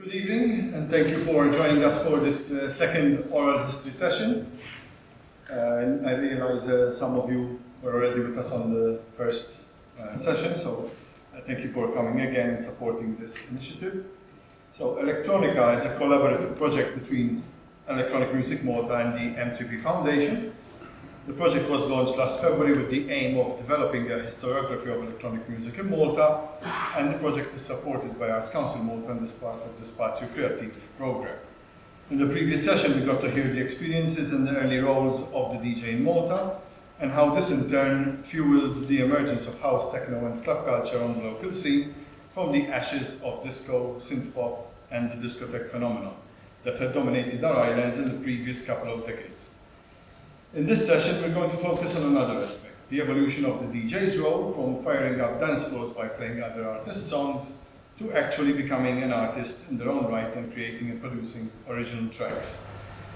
Good evening, and thank you for joining us for this second oral history session. I realize some of you were already with us on the first session, so thank you for coming again and supporting this initiative. So Elektronika is a collaborative project between Electronic Music Malta and the M3P Foundation. The project was launched last February with the aim of developing a historiography of electronic music in Malta, and the project is supported by Arts Council Malta and is part of the Spazju Kreattiv Programme. In the previous session, we got to hear the experiences and the early roles of the DJ in Malta, and how this in turn fueled the emergence of house, techno and club culture on the local scene from the ashes of disco, synth-pop and the discotheque phenomenon that had dominated our islands in the previous couple of decades. In this session, we're going to focus on another aspect, the evolution of the DJ's role from firing up dance floors by playing other artists' songs to actually becoming an artist in their own right and creating and producing original tracks.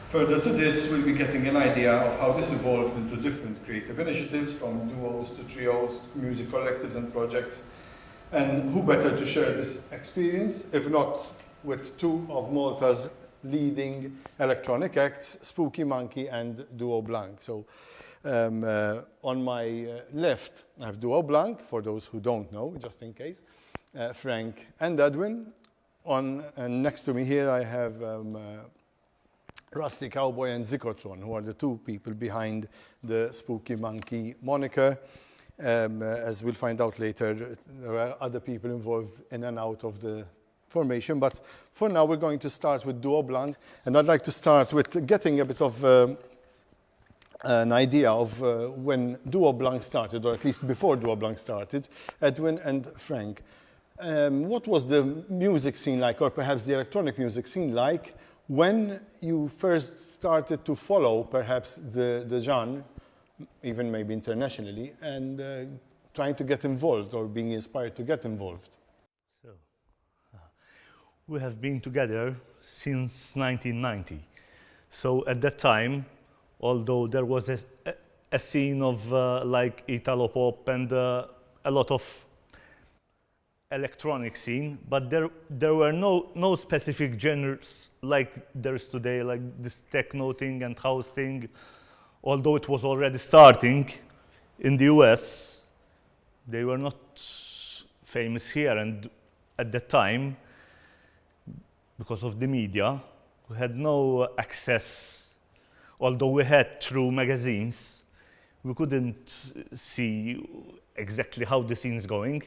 Further to this, we'll be getting an idea of how this evolved into different creative initiatives, from duos to trios, music collectives and projects. And who better to share this experience, if not with two of Malta's leading electronic acts, Spooky Monkey and Duo Blanc. So on my left, I have Duo Blanc, for those who don't know, just in case, Frank and Edwin. And next to me here, I have Rusty Cowboy and Zikotron, who are the two people behind the Spooky Monkey moniker. As we'll find out later, there are other people involved in and out of the formation, but for now we're going to start with Duo Blanc, and I'd like to start with getting a bit of an idea of when Duo Blanc started, or at least before Duo Blanc started. Edwin and Frank, what was the music scene like, or perhaps the electronic music scene like, when you first started to follow perhaps the genre, even maybe internationally, and trying to get involved or being inspired to get involved? We have been together since 1990. So at that time, although there was a scene of like Italo pop and a lot of electronic scene, but there were no specific genres like there's today, like this techno thing and house thing. Although it was already starting in the US, they were not famous here, and at that time, because of the media, we had no access. Although we had through magazines, we couldn't see exactly how the scene is going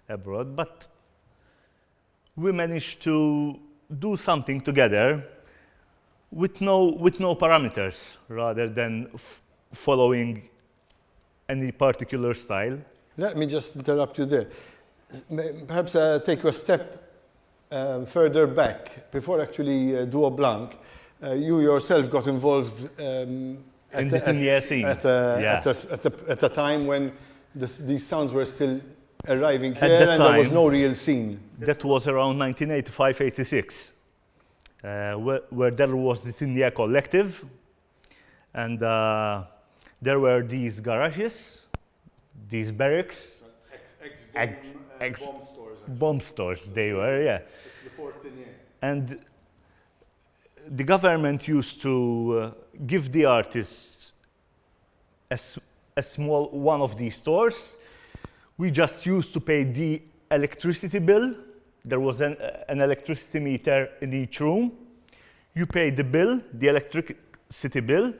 abroad, but we managed to do something together with no parameters, rather than following any particular style. Let me just interrupt you there. Perhaps take a step further back, before actually Duo Blanc, you yourself got involved at a time when these sounds were still arriving here, and there was no real scene. That was around 1985-86, where there was this India collective, and there were these garages, these barracks, bomb stores they were, yeah. It's the 14 year. And the government used to give the artists a small one of these stores. We just used to pay the electricity bill. There was an electricity meter in each room. You pay the bill, the electricity bill,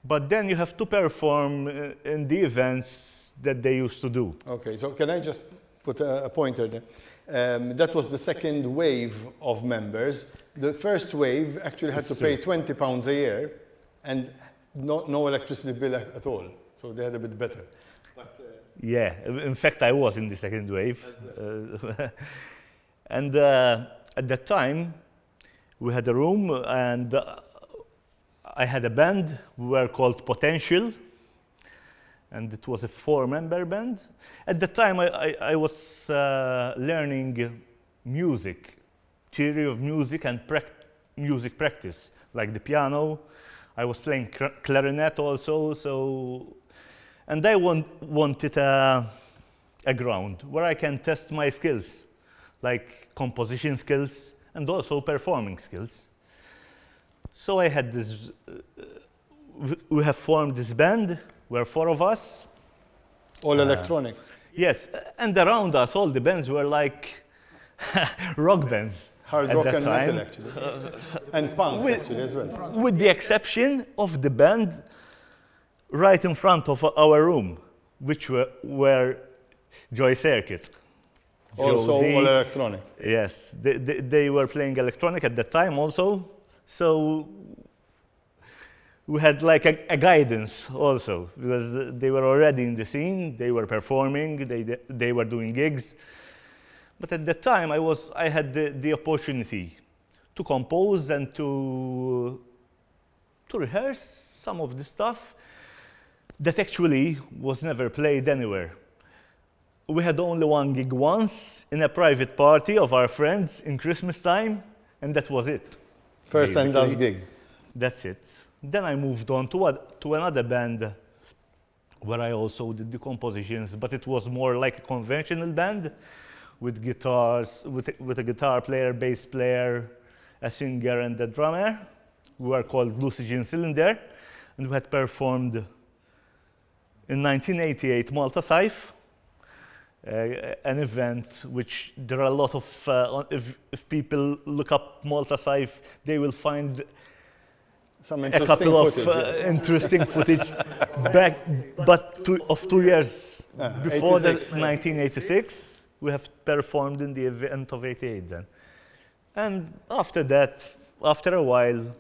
but then you have to perform in the events that they used to do. Okay, so can I just put a pointer there? That was the second wave of members. The first wave actually had to pay £20 a year and no electricity bill at all. So they had a bit better. But, yeah, in fact, I was in the second wave. And at that time, we had a room, and I had a band. We were called Potential, and it was a 4-member band. At the time, I was learning music, theory of music and music practice, like the piano. I was playing clarinet also, and I wanted a ground where I can test my skills, like composition skills and also performing skills. So I had this, we have formed this band, we're 4 of us. All electronic. Yes, and around us, all the bands were like rock bands. Hard at rock that and time. metal, actually. And punk, actually, as well. With the exception of the band right in front of our room, which were Joy Circuit. Also Joe D. all electronic. Yes, they were playing electronic at that time also. So we had like a guidance also, because they were already in the scene, they were performing, they were doing gigs. But at that time, I had the opportunity to compose and to rehearse some of the stuff that actually was never played anywhere. We had only one gig once in a private party of our friends in Christmas time, and that was it. First and last basically. gig. That's it. Then I moved on to another band where I also did the compositions, but it was more like a conventional band with guitars, with a guitar player, bass player, a singer, and a drummer. We were called Lucigen Cylinder, and we had performed in 1988 Malta Scythe, an event which there are a lot of, if people look up Malta Scythe, they will find Some a interesting couple of footage. interesting footage back, but 2 years before that, 86. 1986. We have performed in the event of 88 then. And after that, after a while,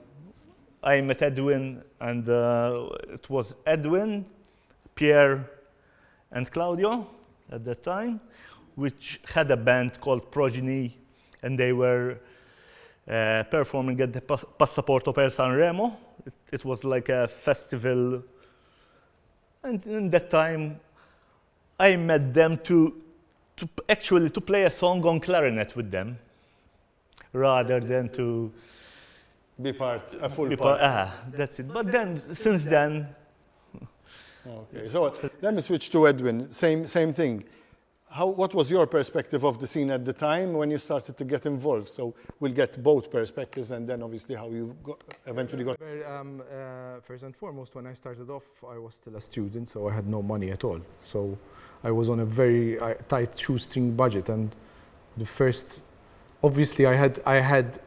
I met Edwin, and it was Edwin, Pierre, and Claudio at that time, which had a band called Progeny, and they were performing at the Passaporto per San Remo. It was like a festival, and in that time, I met them to play a song on clarinet with them, rather than to Be part, a full be part. that's it. But then, since then, Okay, so let me switch to Edwin. Same thing. What was your perspective of the scene at the time when you started to get involved? So we'll get both perspectives, and then obviously how you eventually got. First and foremost, when I started off, I was still a student, so I had no money at all. So I was on a very tight shoestring budget, and the first, obviously, I had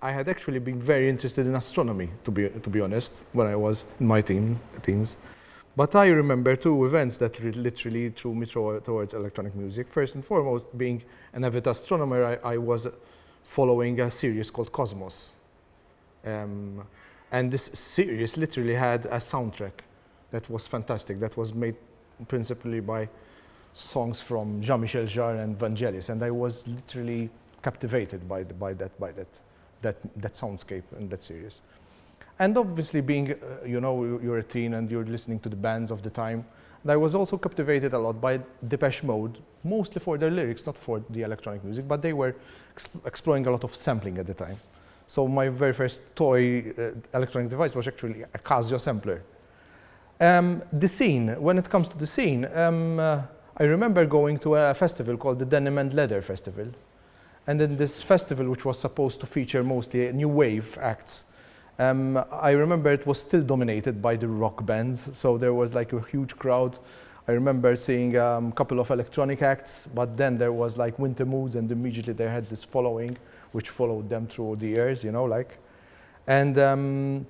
actually been very interested in astronomy, to be honest, when I was in my teens. But I remember 2 events that literally threw me towards electronic music. First and foremost, being an avid astronomer, I was following a series called Cosmos. And this series literally had a soundtrack that was fantastic, that was made principally by songs from Jean-Michel Jarre and Vangelis, and I was literally captivated by that soundscape in that series. And obviously being, you're a teen and you're listening to the bands of the time, and I was also captivated a lot by Depeche Mode, mostly for their lyrics, not for the electronic music, but they were exploring a lot of sampling at the time. So my very first toy electronic device was actually a Casio sampler. The scene, when it comes to the scene, I remember going to a festival called the Denim and Leather Festival. And in this festival, which was supposed to feature mostly new wave acts, I remember it was still dominated by the rock bands, so there was like a huge crowd. I remember seeing a couple of electronic acts, but then there was like Winter Moods, and immediately they had this following, which followed them through the years, And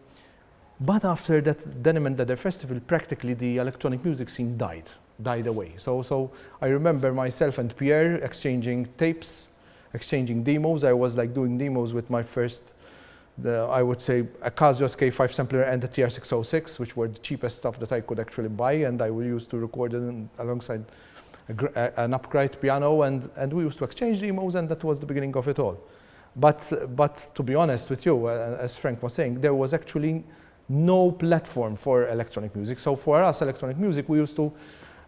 but after that Denim and Leather Festival, practically the electronic music scene died away. So I remember myself and Pierre exchanging tapes, exchanging demos. I was like doing demos with my first, I would say, a Casio SK5 sampler and a TR-606, which were the cheapest stuff that I could actually buy, and I used to record it alongside an upright piano, and we used to exchange demos, and that was the beginning of it all. But to be honest with you, as Frank was saying, there was actually no platform for electronic music. So for us, electronic music, we used to,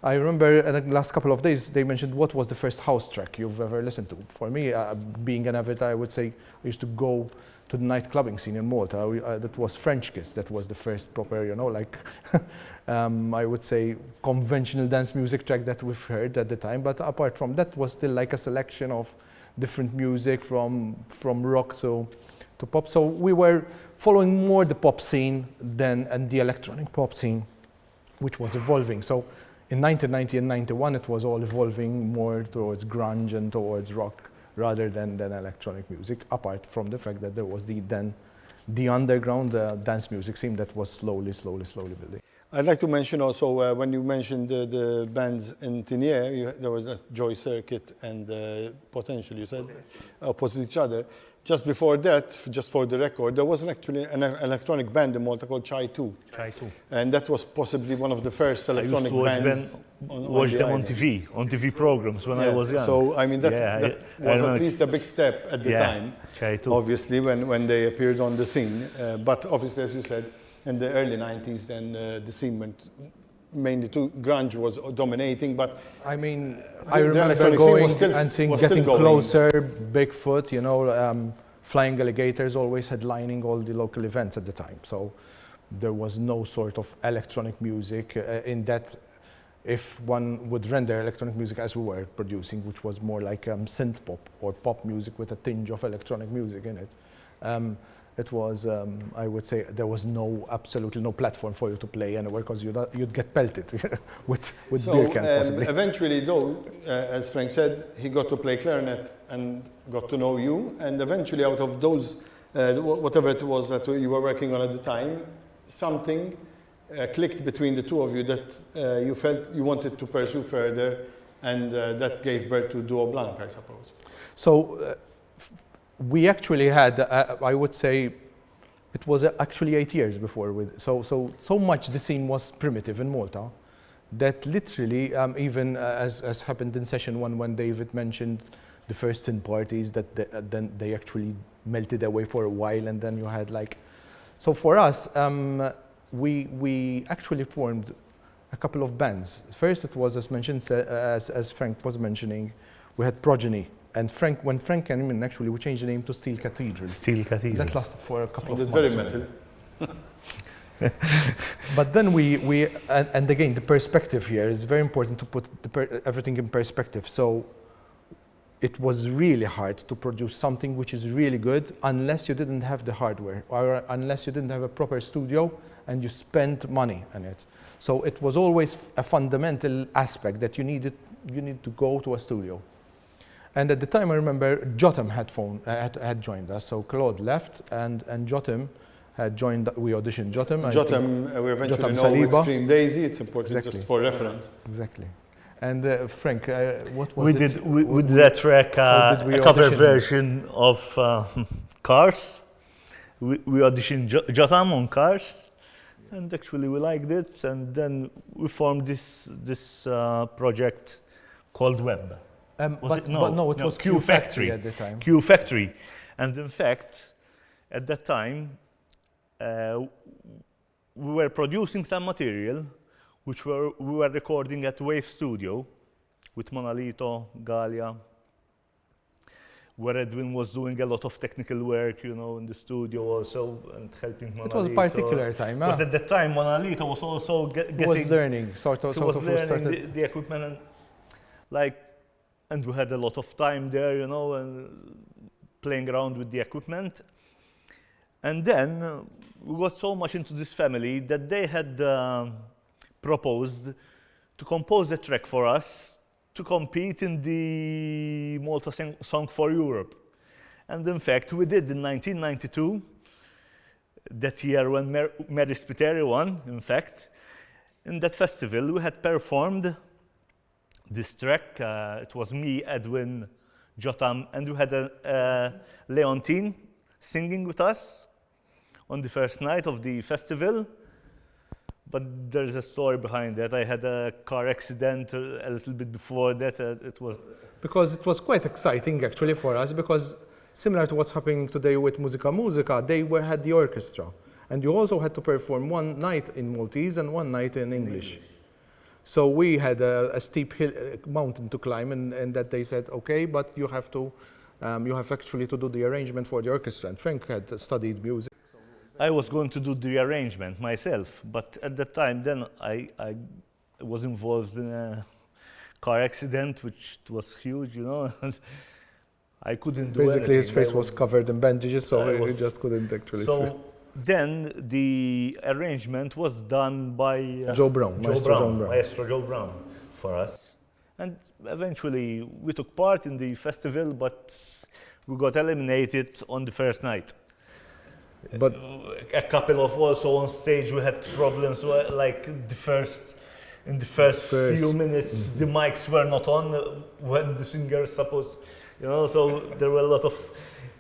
I remember in the last couple of days, they mentioned what was the first house track you've ever listened to. For me, being an avid, I would say, I used to go to the night clubbing scene in Malta. That was French Kiss. That was the first proper, I would say, conventional dance music track that we've heard at the time. But apart from that, was still like a selection of different music from rock to pop. So we were following more the pop scene and the electronic pop scene, which was evolving. So in 1990 and 91, it was all evolving more towards grunge and towards rock rather than electronic music, apart from the fact that there was the underground dance music scene that was slowly building. I'd like to mention also, when you mentioned the bands in Tinier, there was a Joy Circuit and Potential, you said, opposite each other. Just before that, just for the record, there was actually an electronic band in Malta called Chai 2. Chai 2. And that was possibly one of the first electronic bands watch them on TV programs when I was young. So, I mean, that was at least a big step at the time, Chai 2. obviously, when they appeared on the scene. But obviously, as you said, in the early 90s, then the scene went mainly to grunge was dominating, but I mean, I remember going and seeing Getting Closer, Bigfoot, you know, Flying Alligators always headlining all the local events at the time. So there was no sort of electronic music in that, if one would render electronic music as we were producing, which was more like synth pop or pop music with a tinge of electronic music in it. It was, I would say, there was absolutely no platform for you to play anywhere because you'd get pelted with beer cans possibly. Eventually, though, as Frank said, he got to play clarinet and got to know you. And eventually, out of those, whatever it was that you were working on at the time, something clicked between the two of you that you felt you wanted to pursue further, and that gave birth to Duo Blanc, I suppose. So. We actually had, I would say, it was actually 8 years before. So much the scene was primitive in Malta that literally, even as happened in session one when David mentioned the first sin parties, that then they actually melted away for a while, and then you had like, so for us, we actually formed a couple of bands. First, it was as mentioned, as Frank was mentioning, we had Progeny. And when Frank came in, actually, we changed the name to Steel Cathedral. Steel Cathedral. That lasted for a couple of months. Very metal. But then and again, the perspective here is very important to put everything in perspective. So it was really hard to produce something which is really good unless you didn't have the hardware or unless you didn't have a proper studio and you spent money on it. So it was always a fundamental aspect that you need to go to a studio. And at the time, I remember Jotham had joined us. So Claude left, and Jotham had joined. We auditioned Jotham. Jotham, we eventually know with Extreme Daisy. It's important just for reference. Exactly. And Frank, what was we it? We did that track, a cover version of Cars. We auditioned Jotham on Cars, and actually we liked it. And then we formed this project called Web. But no, it was Q Factory at the time. Q Factory. And in fact, at that time, we were producing some material which we were recording at Wave Studio with Monalito, Galia, where Edwin was doing a lot of technical work, you know, in the studio also and helping Monalito. It was a particular time. Because at that time, Monalito was also getting... was learning, sort of learning the equipment and and we had a lot of time there, you know, and playing around with the equipment. And then we got so much into this family that they had proposed to compose a track for us to compete in the Malta Song for Europe. And in fact, we did in 1992, that year when Mary Spiteri won, in fact. In that festival, we had performed this track. It was me, Edwin, Jotham, and we had Leontine singing with us on the first night of the festival. But there's a story behind that. I had a car accident a little bit before that. Because it was quite exciting actually for us, because similar to what's happening today with Musica Musica, they had the orchestra. And you also had to perform one night in Maltese and one night in English. So we had a steep mountain to climb, and that they said, okay, but you have actually to do the arrangement for the orchestra. And Frank had studied music. I was going to do the arrangement myself, but at that time, then I was involved in a car accident, which was huge, you know. I couldn't do Basically, his anything. face was covered in bandages, so I he was- just couldn't actually see. So then the arrangement was done by Joe Brown, Maestro Joe Brown. Maestro Joe Brown for us. And eventually we took part in the festival, but we got eliminated on the first night. But A couple of also on stage we had problems, like in the first few minutes the mics were not on when the singer supposed, so there were a lot of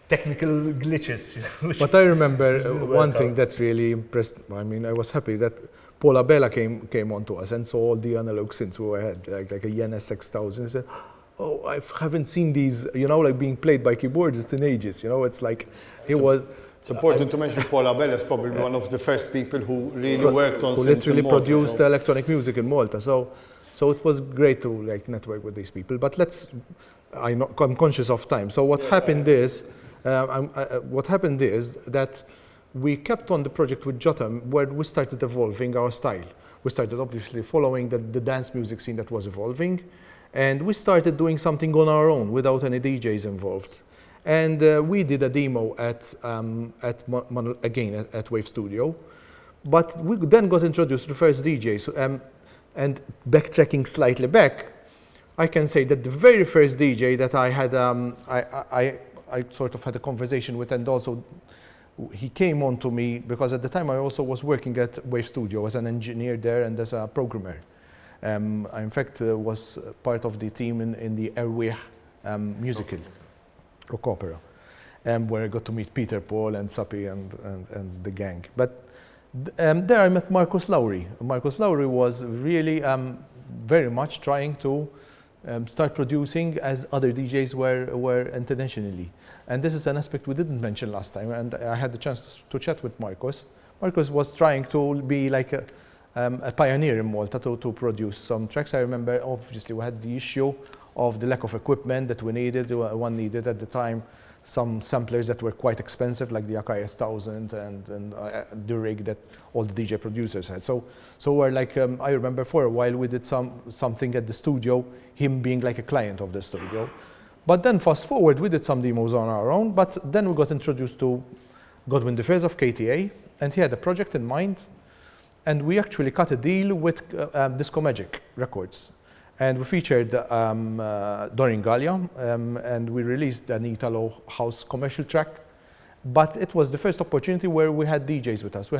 technical glitches. But I remember didn't one work thing out. that really impressed. I mean, I was happy that Paula Bella came on to us and saw all the analog synths we had, like a Yen S6000. He said, "Oh, I haven't seen these, like being played by keyboardists in ages. It's like he was." It's important to mention Paula Bell is probably one of the first people who really worked on who synths in literally Malta, produced so- electronic music in Malta. So it was great to network with these people. But I'm conscious of time. So what happened is that we kept on the project with Jotam, where we started evolving our style. We started obviously following the dance music scene that was evolving, and we started doing something on our own without any DJs involved. And we did a demo at Wave Studio, but we then got introduced to the first DJs. And backtracking slightly back, I can say that the very first DJ that I had, I sort of had a conversation with, and also he came on to me because at the time I also was working at Wave Studio as an engineer there and as a programmer. I in fact was part of the team in the Airway musical. Rock opera, where I got to meet Peter, Paul, and Sappi and the gang. But there I met Marcus Lowry. Marcus Lowry was really very much trying to start producing as other DJs were internationally. And this is an aspect we didn't mention last time, and I had the chance to chat with Marcus. Marcus was trying to be like a pioneer in Malta to produce some tracks. I remember, obviously, we had the issue of the lack of equipment that we needed. One needed at the time some samplers that were quite expensive, like the Akai S1000 and the rig that all the DJ producers had. So we're like, I remember for a while we did something at the studio, him being like a client of the studio. But then fast forward, we did some demos on our own, but then we got introduced to Godwin DeFez of KTA, and he had a project in mind, and we actually cut a deal with Disco Magic Records. And we featured Doreen Gallia, and we the an Italo house commercial track. But it was the first opportunity where we had DJs with us. We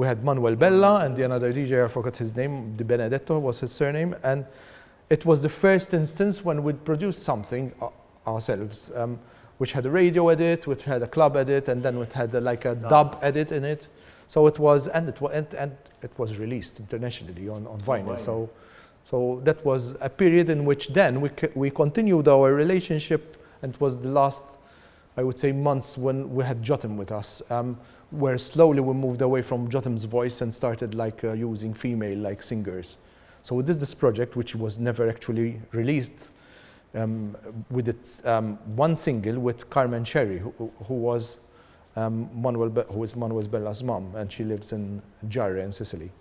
had Manuel Bella and the another DJ, I forgot his name, Di Benedetto was his surname. And it was the first instance when we'd produced something ourselves, which had a radio edit, which had a club edit, and then it had like a dub edit in it. So it was, and it was released internationally on vinyl. So that was a period in which then we continued our relationship, and it was the last, I would say, months when we had Jotam with us, where slowly we moved away from Jotam's voice and started like using female like singers. So we did this project, which was never actually released. We did one single with Carmen Cherry, who was who is Manuel Bella's mom, and she lives in Giarre in Sicily.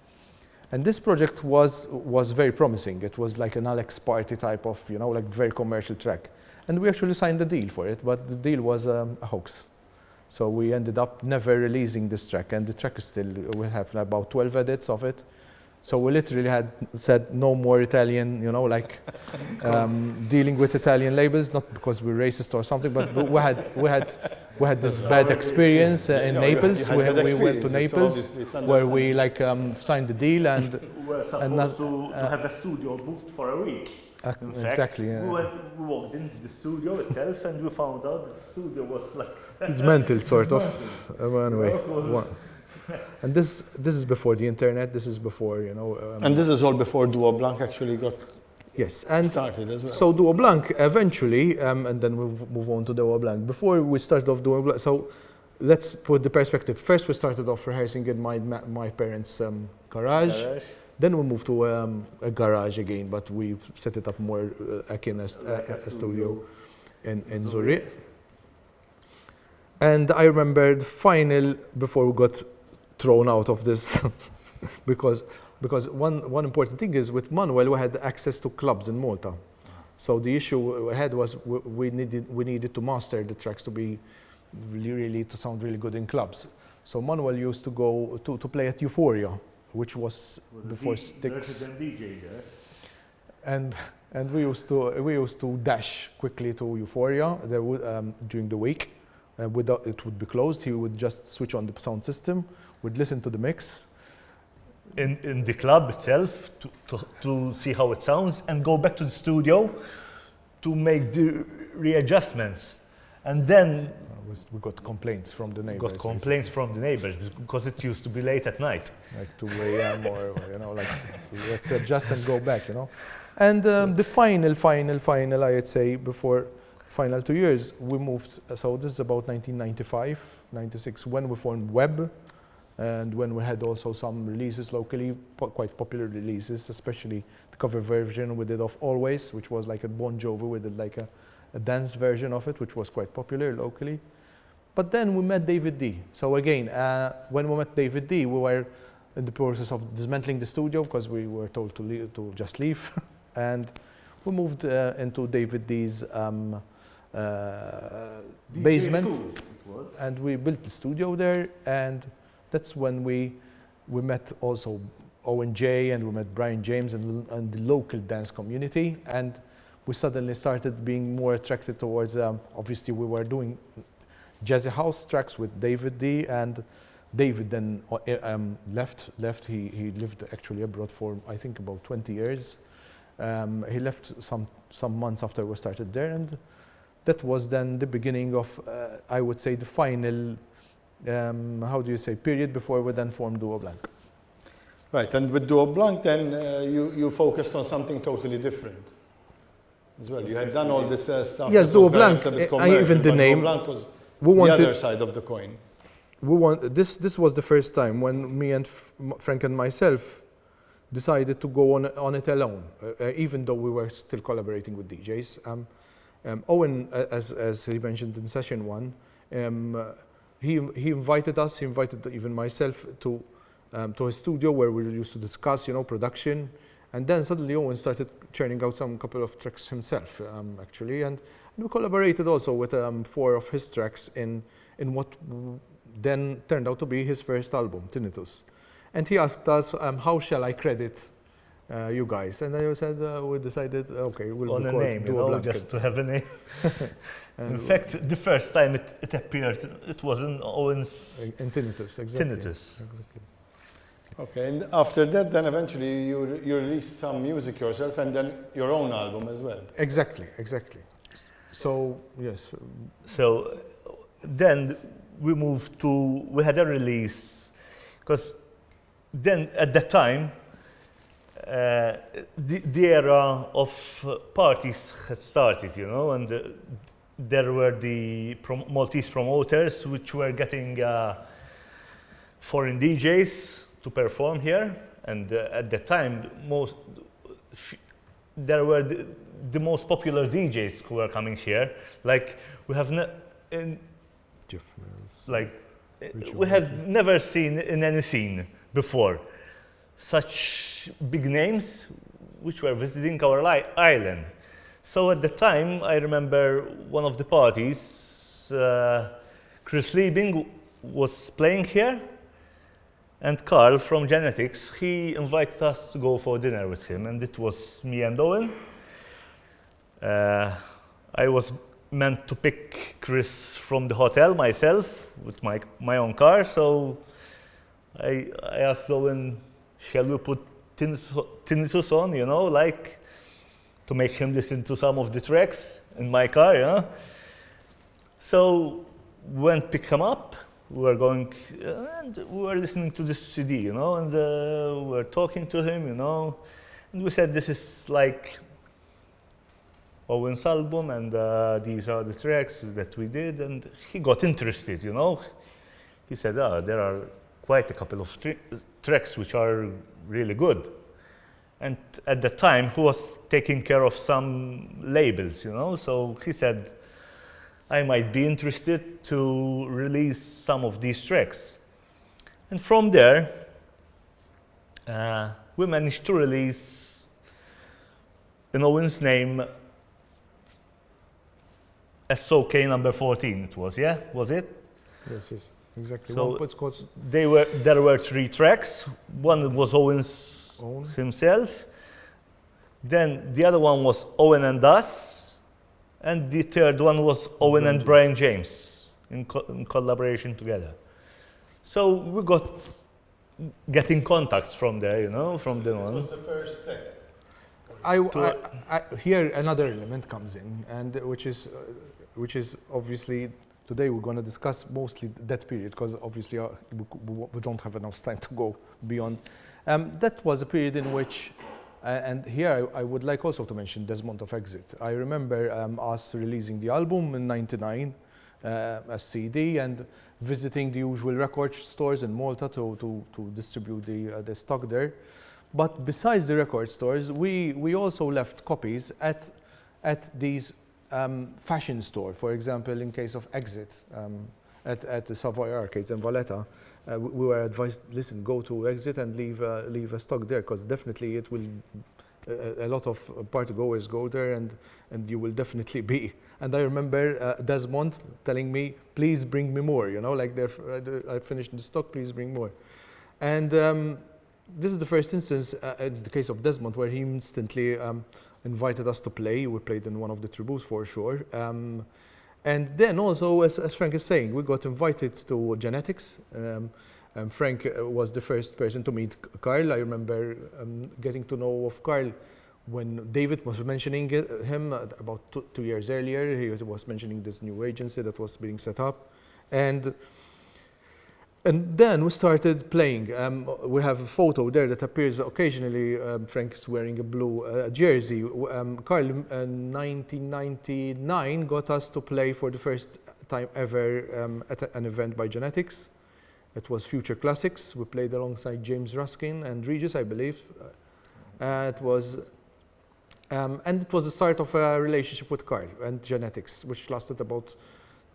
And this project was very promising. It was like an Alex Party type of, like very commercial track. And we actually signed a deal for it, but the deal was a hoax. So we ended up never releasing this track, and the track is still, we have about 12 edits of it. So we literally had said no more Italian, dealing with Italian labels, not because we're racist or something, but we had this bad experience in Naples. We went to Naples where we signed the deal and We were supposed to have a studio booked for a week. In fact, exactly. Yeah. we walked into the studio itself and we found out that the studio was like Dismantled, sort of. Anyway. And this is before the internet. This is before, and this is all before Duo Blanc actually got yes, and started as well. So Duo Blanc eventually, and then we'll move on to Duo Blanc. Before we started off Duo Blanc, so let's put the perspective. First, we started off rehearsing in my parents' garage. Then we moved to a garage again, but we set it up more akin as a studio in Zurich. And I remember the final before we got thrown out of this, because one important thing is with Manuel we had access to clubs in Malta. So the issue we had was we needed to master the tracks to be really to sound really good in clubs. So Manuel used to go to play at Euphoria, which was before Styx. DJ there. And we used to dash quickly to Euphoria. There would during the week, it would be closed. He would just switch on the sound system. We'd listen to the mix In the club itself to see how it sounds, and go back to the studio to make the readjustments. And then we got complaints from the neighbors. Because it used to be late at night. Like 2 a.m. or like let's adjust and go back, And the final, I'd say, before final 2 years, we moved. So this is about 1995, 96, when we formed Web, and when we had also some releases locally, quite popular releases, especially the cover version we did of Always, which was like a Bon Jovi. We did like a dance version of it, which was quite popular locally. But then we met David D. So again, when we met David D, we were in the process of dismantling the studio because we were told to just leave. And we moved into David D's basement, and we built the studio there. And that's when we met also Owen J, and we met Brian James and the local dance community. And we suddenly started being more attracted towards, obviously we were doing jazzy house tracks with David D, and David then left. He lived actually abroad for, I think, about 20 years. He left some months after we started there, and that was then the beginning of, I would say, the final, period before we then formed Duo Blanc. Right, and with Duo Blanc then you focused on something totally different as well. You had done all this stuff. Yes, Duo Blanc, even the name. Duo Blanc was the other side of the coin. This was the first time when me and Frank and myself decided to go on it alone, even though we were still collaborating with DJs. Owen, as he mentioned in session one, he invited even myself to his studio where we used to discuss, production. And then suddenly Owen started churning out some couple of tracks himself, actually, and we collaborated also with 4 of his tracks in what then turned out to be his first album, Tinnitus. And he asked us, how shall I credit you guys? And I said, we decided, okay, we'll on a name, just to have a name. In fact, the first time it appeared, it was in Owen's... In Tinnitus, exactly. Tinnitus. Exactly. Okay, and after that, then eventually you released some music yourself, and then your own album as well. Exactly. So, yes. So then we had a release, because then at that time, the era of parties had started, and there were the Maltese promoters which were getting foreign DJs to perform here, and at the time there were the most popular DJs who were coming here. Like we have Jeff Mills. Like we had never seen in any scene before such big names which were visiting our island. So at the time, I remember one of the parties, Chris Liebing was playing here, and Carl from Genetics, he invited us to go for dinner with him, and it was me and Owen. I was meant to pick Chris from the hotel myself with my own car, so I asked Owen, shall we put Tinnitus on, like to make him listen to some of the tracks in my car, So when pick him up, we were going, and we were listening to this CD, and we were talking to him, and we said, this is like Owen's album, and these are the tracks that we did, and he got interested, He said, there are quite a couple of tracks which are really good. And at the time, he was taking care of some labels, so he said, I might be interested to release some of these tracks. And from there, we managed to release, in Owen's name, SOK number 14 it was, yeah? Was it? Yes, yes, exactly. So What's called there were 3 tracks. One was Owen's Owen. himself. Then the other one was Owen and us. And the third one was Owen and Brian James in collaboration together. So we got getting contacts from there, you know, from the one. was the first set. Here another element comes in, and which is obviously today we're going to discuss mostly that period because obviously we don't have enough time to go beyond. That was a period in which, and here I would like also to mention Desmond of Exit. I remember us releasing the album in '99 as CD and visiting the usual record stores in Malta to distribute the stock there. But besides the record stores, we also left copies at these fashion store. For example, in case of Exit, at the Savoy Arcades in Valletta, we were advised, listen, go to Exit and leave a stock there, because definitely it will, a lot of party goers go there and you will definitely be. And I remember Desmond telling me, please bring me more, you know, like I finished the stock, please bring more. And this is the first instance in the case of Desmond where he instantly invited us to play. We played in one of the tributes for sure. And then also, as Frank is saying, we got invited to Genetics. Frank was the first person to meet Carl. I remember getting to know of Carl when David was mentioning him about 2 years earlier. He was mentioning this new agency that was being set up. And then we started playing. We have a photo there that appears occasionally. Frank is wearing a blue jersey. Carl, in 1999, got us to play for the first time ever at an event by Genetics. It was Future Classics. We played alongside James Ruskin and Regis, I believe. And it was the start of a relationship with Carl and Genetics, which lasted about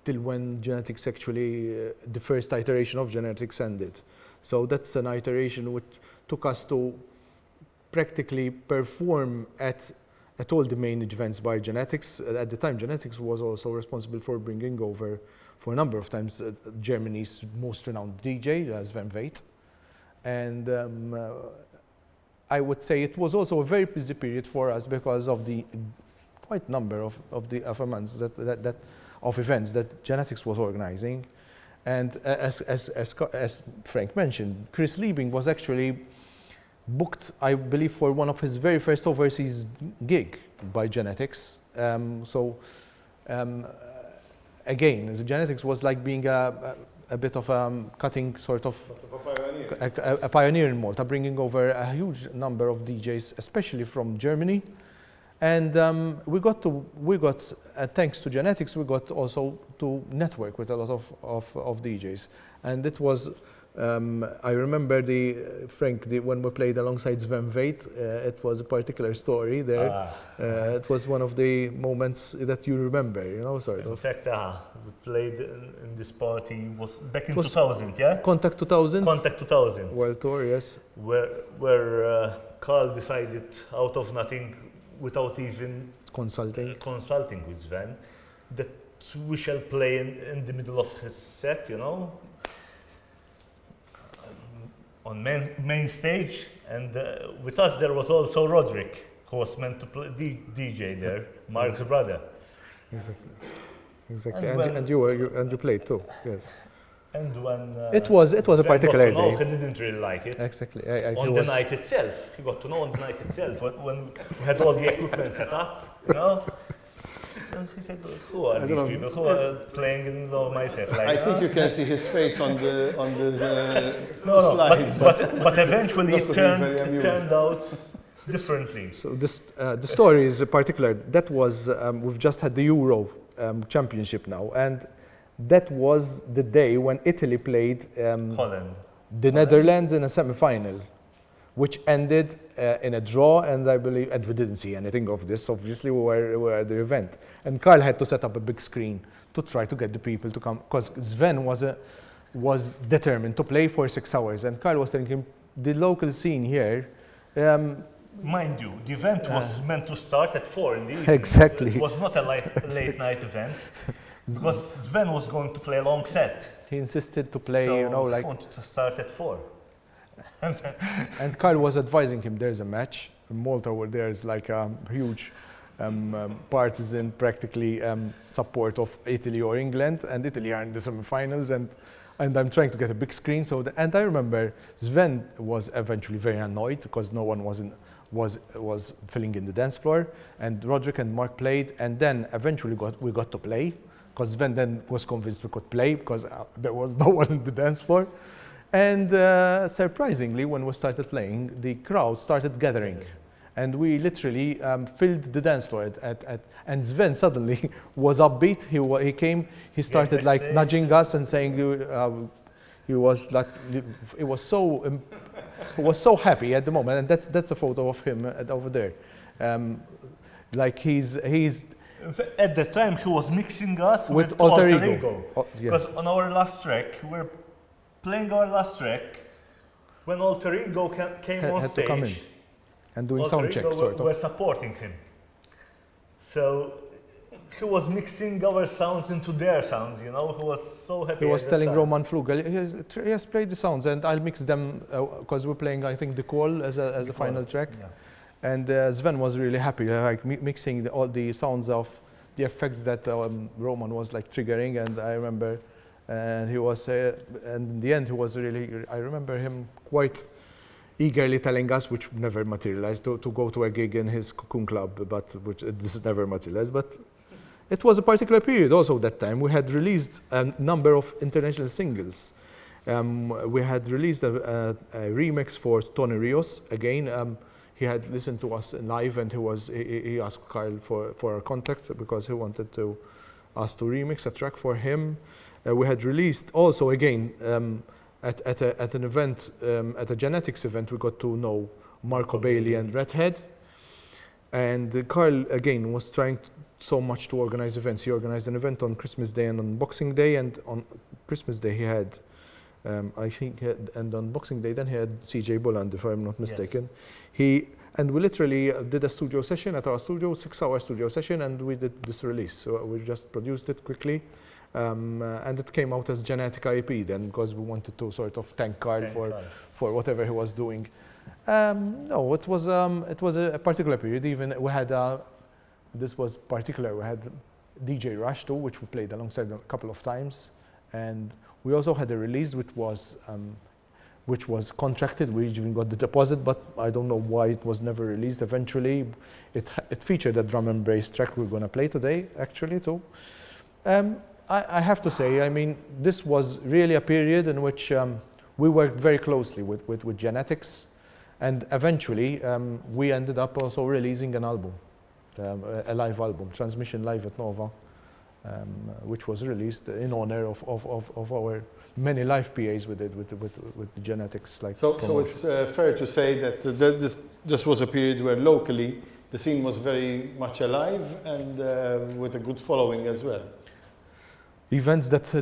till when Genetics actually, the first iteration of Genetics ended. So that's an iteration which took us to practically perform at all the main events by Genetics. At the time, Genetics was also responsible for bringing over, for a number of times, Germany's most renowned DJ, Sven Veit. And I would say it was also a very busy period for us because of the quite number of events that Genetics was organizing. And as Frank mentioned, Chris Liebing was actually booked, I believe, for one of his very first overseas gig by Genetics. Again, the Genetics was like being a bit of a cutting sort of a pioneer in Malta, bringing over a huge number of DJs, especially from Germany. And we got thanks to Genetics, we got also to network with a lot of DJs. And it was, I remember when we played alongside Sven Veit, it was a particular story there. It was one of the moments that you remember, you know, sort of. In fact, we played in this party, was back in 2000, yeah? Contact 2000? Contact 2000. World Tour, yes. Where Carl decided out of nothing, without even consulting with Sven, that we shall play in the middle of his set, you know, on main stage. And with us there was also Roderick, who was meant to play DJ there, Mark's brother. Exactly. And you played too, yes. And when it was a particular day. He didn't really like it. Exactly. On the night itself, he got to know on the night itself when we had all the equipment set up, you know. And he said, "Who are these people? Who are playing in the middle of my set?" Like, I think you can see his face on the slides. But eventually it turned out differently. So the story is particular. That was we've just had the Euro Championship now, and that was the day when Italy played the Netherlands in a semi-final, which ended in a draw, and I believe, and we didn't see anything of this. Obviously, we were at the event, and Carl had to set up a big screen to try to get the people to come, because Sven was determined to play for 6 hours, and Carl was telling him, the local scene here, Mind you, the event was meant to start at 4 in the evening. Exactly. It was not a late night event because Sven was going to play a long set. He insisted to play, So you know, he like, wanted to start at 4. and Kyle was advising him, there's a match in Malta where there's like a huge partisan, practically support of Italy or England, and Italy are in the semi-finals, and I'm trying to get a big screen. And I remember Sven was eventually very annoyed because no one was filling in the dance floor, and Roderick and Mark played, and then eventually we got to play because Sven then was convinced we could play because there was no one in the dance floor. And surprisingly, when we started playing, the crowd started gathering. And we literally filled the dance floor and Sven suddenly was upbeat. He came, he started like nudging us and saying, he was like, he was so happy at the moment. And that's a photo of him over there. Like he's At the time, he was mixing us with with Alter Alter Ego. Ego. Oh, yeah. Because on our last track, we were playing our last track when Alter Ego came on had stage. to come in and doing Alter sound check, Ego sort were of. supporting him. So he was mixing our sounds into their sounds, you know. He was so happy. He was at that telling time. Roman Flugel, he has played the sounds and I'll mix them because we're playing, I think, The Call as a final track. Yeah. And Sven was really happy, like mixing all the sounds of the effects that Roman was like triggering. And I remember, and he was, and in the end, he was really. I remember him quite eagerly telling us, which never materialized, to go to a gig in his Cocoon Club, but which this never materialized. But it was a particular period also that time. We had released a number of international singles. We had released a remix for Tony Rios again. He had listened to us live and he asked Kyle for a contact because he wanted us to remix a track for him. We had released also again at an event, at a genetics event, we got to know Marco Bailey and Redhead. And Kyle again was trying so much to organize events. He organized an event on Christmas Day and on Boxing Day, and on Christmas Day he had I think, and on Boxing Day, then he had CJ Bolland, if I'm not mistaken. Yes. And we literally did a studio session at our studio, 6-hour studio session, and we did this release. So we just produced it quickly, and it came out as Genetica EP then, because we wanted to sort of thank Carl for whatever he was doing. No, it was a particular period. Even we had this was particular. We had DJ Rush too, which we played alongside a couple of times, and we also had a release which was contracted. We even got the deposit, but I don't know why it was never released. Eventually, it featured a drum and bass track we're going to play today, actually, too. I have to say, I mean, this was really a period in which we worked very closely with Genetics, and eventually we ended up also releasing an album, a live album, Transmission Live at Nova, which was released in honor of our many live PAs we did with the Genetics. So it's fair to say that this was a period where locally the scene was very much alive and with a good following as well. Events that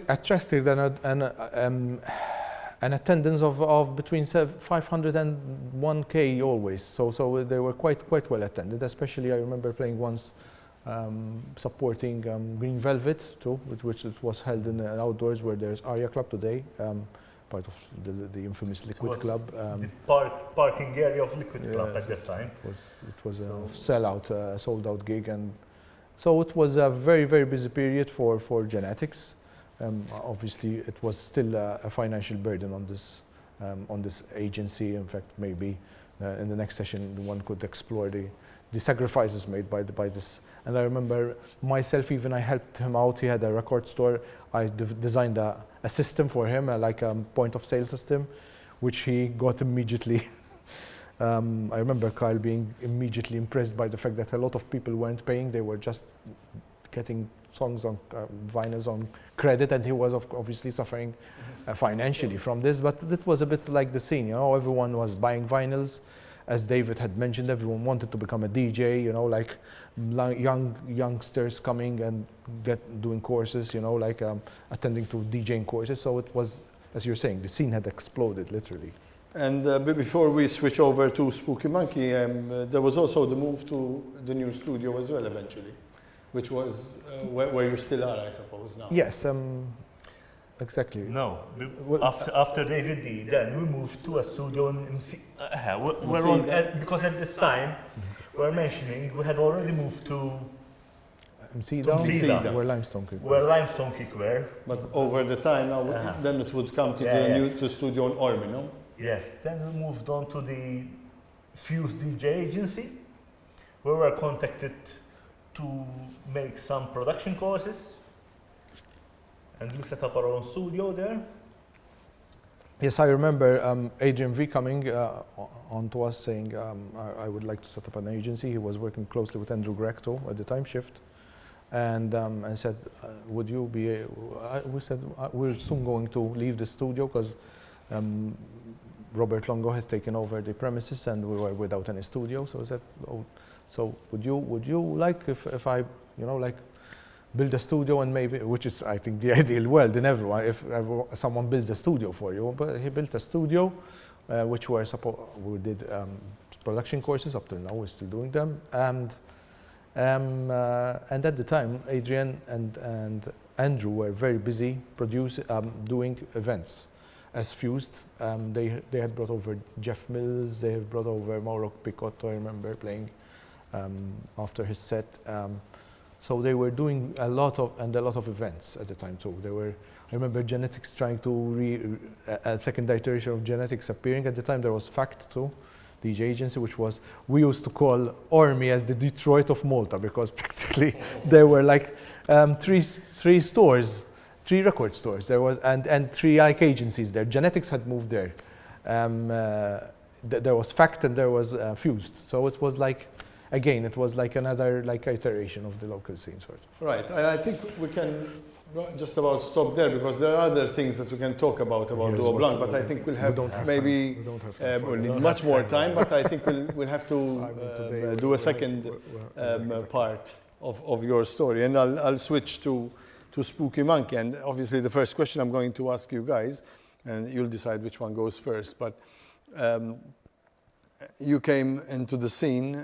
attracted an attendance of between 500 and 1K always. So they were quite well attended. Especially I remember playing once. Supporting Green Velvet too, which it was held in outdoors where there's Aria Club today, part of the infamous Liquid Club. The parking area of Liquid Club at that time. It was a sellout, sold out gig, and so it was a very busy period for Genetics. Obviously, it was still a financial burden on this agency. In fact, maybe in the next session one could explore the sacrifices made by this. And I remember myself, even I helped him out. He had a record store. I designed a system for him, like a point of sale system, which he got immediately. I remember Kyle being immediately impressed by the fact that a lot of people weren't paying. They were just getting songs on vinyls on credit, and he was obviously suffering financially from this. But it was a bit like the scene, you know, everyone was buying vinyls. As David had mentioned, everyone wanted to become a DJ, you know, like youngsters coming and doing courses, you know, like attending to DJing courses. So it was, as you're saying, the scene had exploded, literally. And before we switch over to Spooky Monkey, there was also the move to the new studio as well eventually, which was where you still are, I suppose, now. Yes, exactly. No, Well, after David D, then we moved to a studio in we're on, because at this time, we're mentioning we had already moved to MC To down, Msida. where Limestone Creek. where Limestone Kick were. But over the time now, then it would come to the new to studio on Ormy, no? Yes, then we moved on to the Fuse DJ agency, where we were contacted to make some production courses. And we set up our own studio there. Yes, I remember Adrian V coming on to us saying, I would like to set up an agency. He was working closely with Andrew Grecto at the time shift. And said, would you be, we said, we're soon going to leave the studio because Robert Longo has taken over the premises and we were without any studio. So I said, oh, so would you like if I, build a studio and maybe, which is I think the ideal world in everyone, if someone builds a studio for you. But he built a studio, which we did production courses up till now. We're still doing them, and at the time, Adrian and Andrew were very busy doing events as Fused. They had brought over Jeff Mills. They had brought over Mauro Picotto. I remember playing after his set. So they were doing a lot of events at the time too. I remember Genetics trying to a second iteration of Genetics appearing. At the time there was Fact too, DJ agency, which was, we used to call Ormy as the Detroit of Malta because practically there were like three stores, 3 record stores. There was and 3 like agencies there. Genetics had moved there. There was Fact and there was Fused. So it was like, again, it was like another iteration of the local scene, sort of. Right. I think we can just about stop there because there are other things that we can talk about Duo Blanc, but I think we'll have maybe we'll need much more time. But I think we'll have to do a second part of your story, and I'll switch to Spooky Monkey. And obviously, the first question I'm going to ask you guys, and you'll decide which one goes first, but. You came into the scene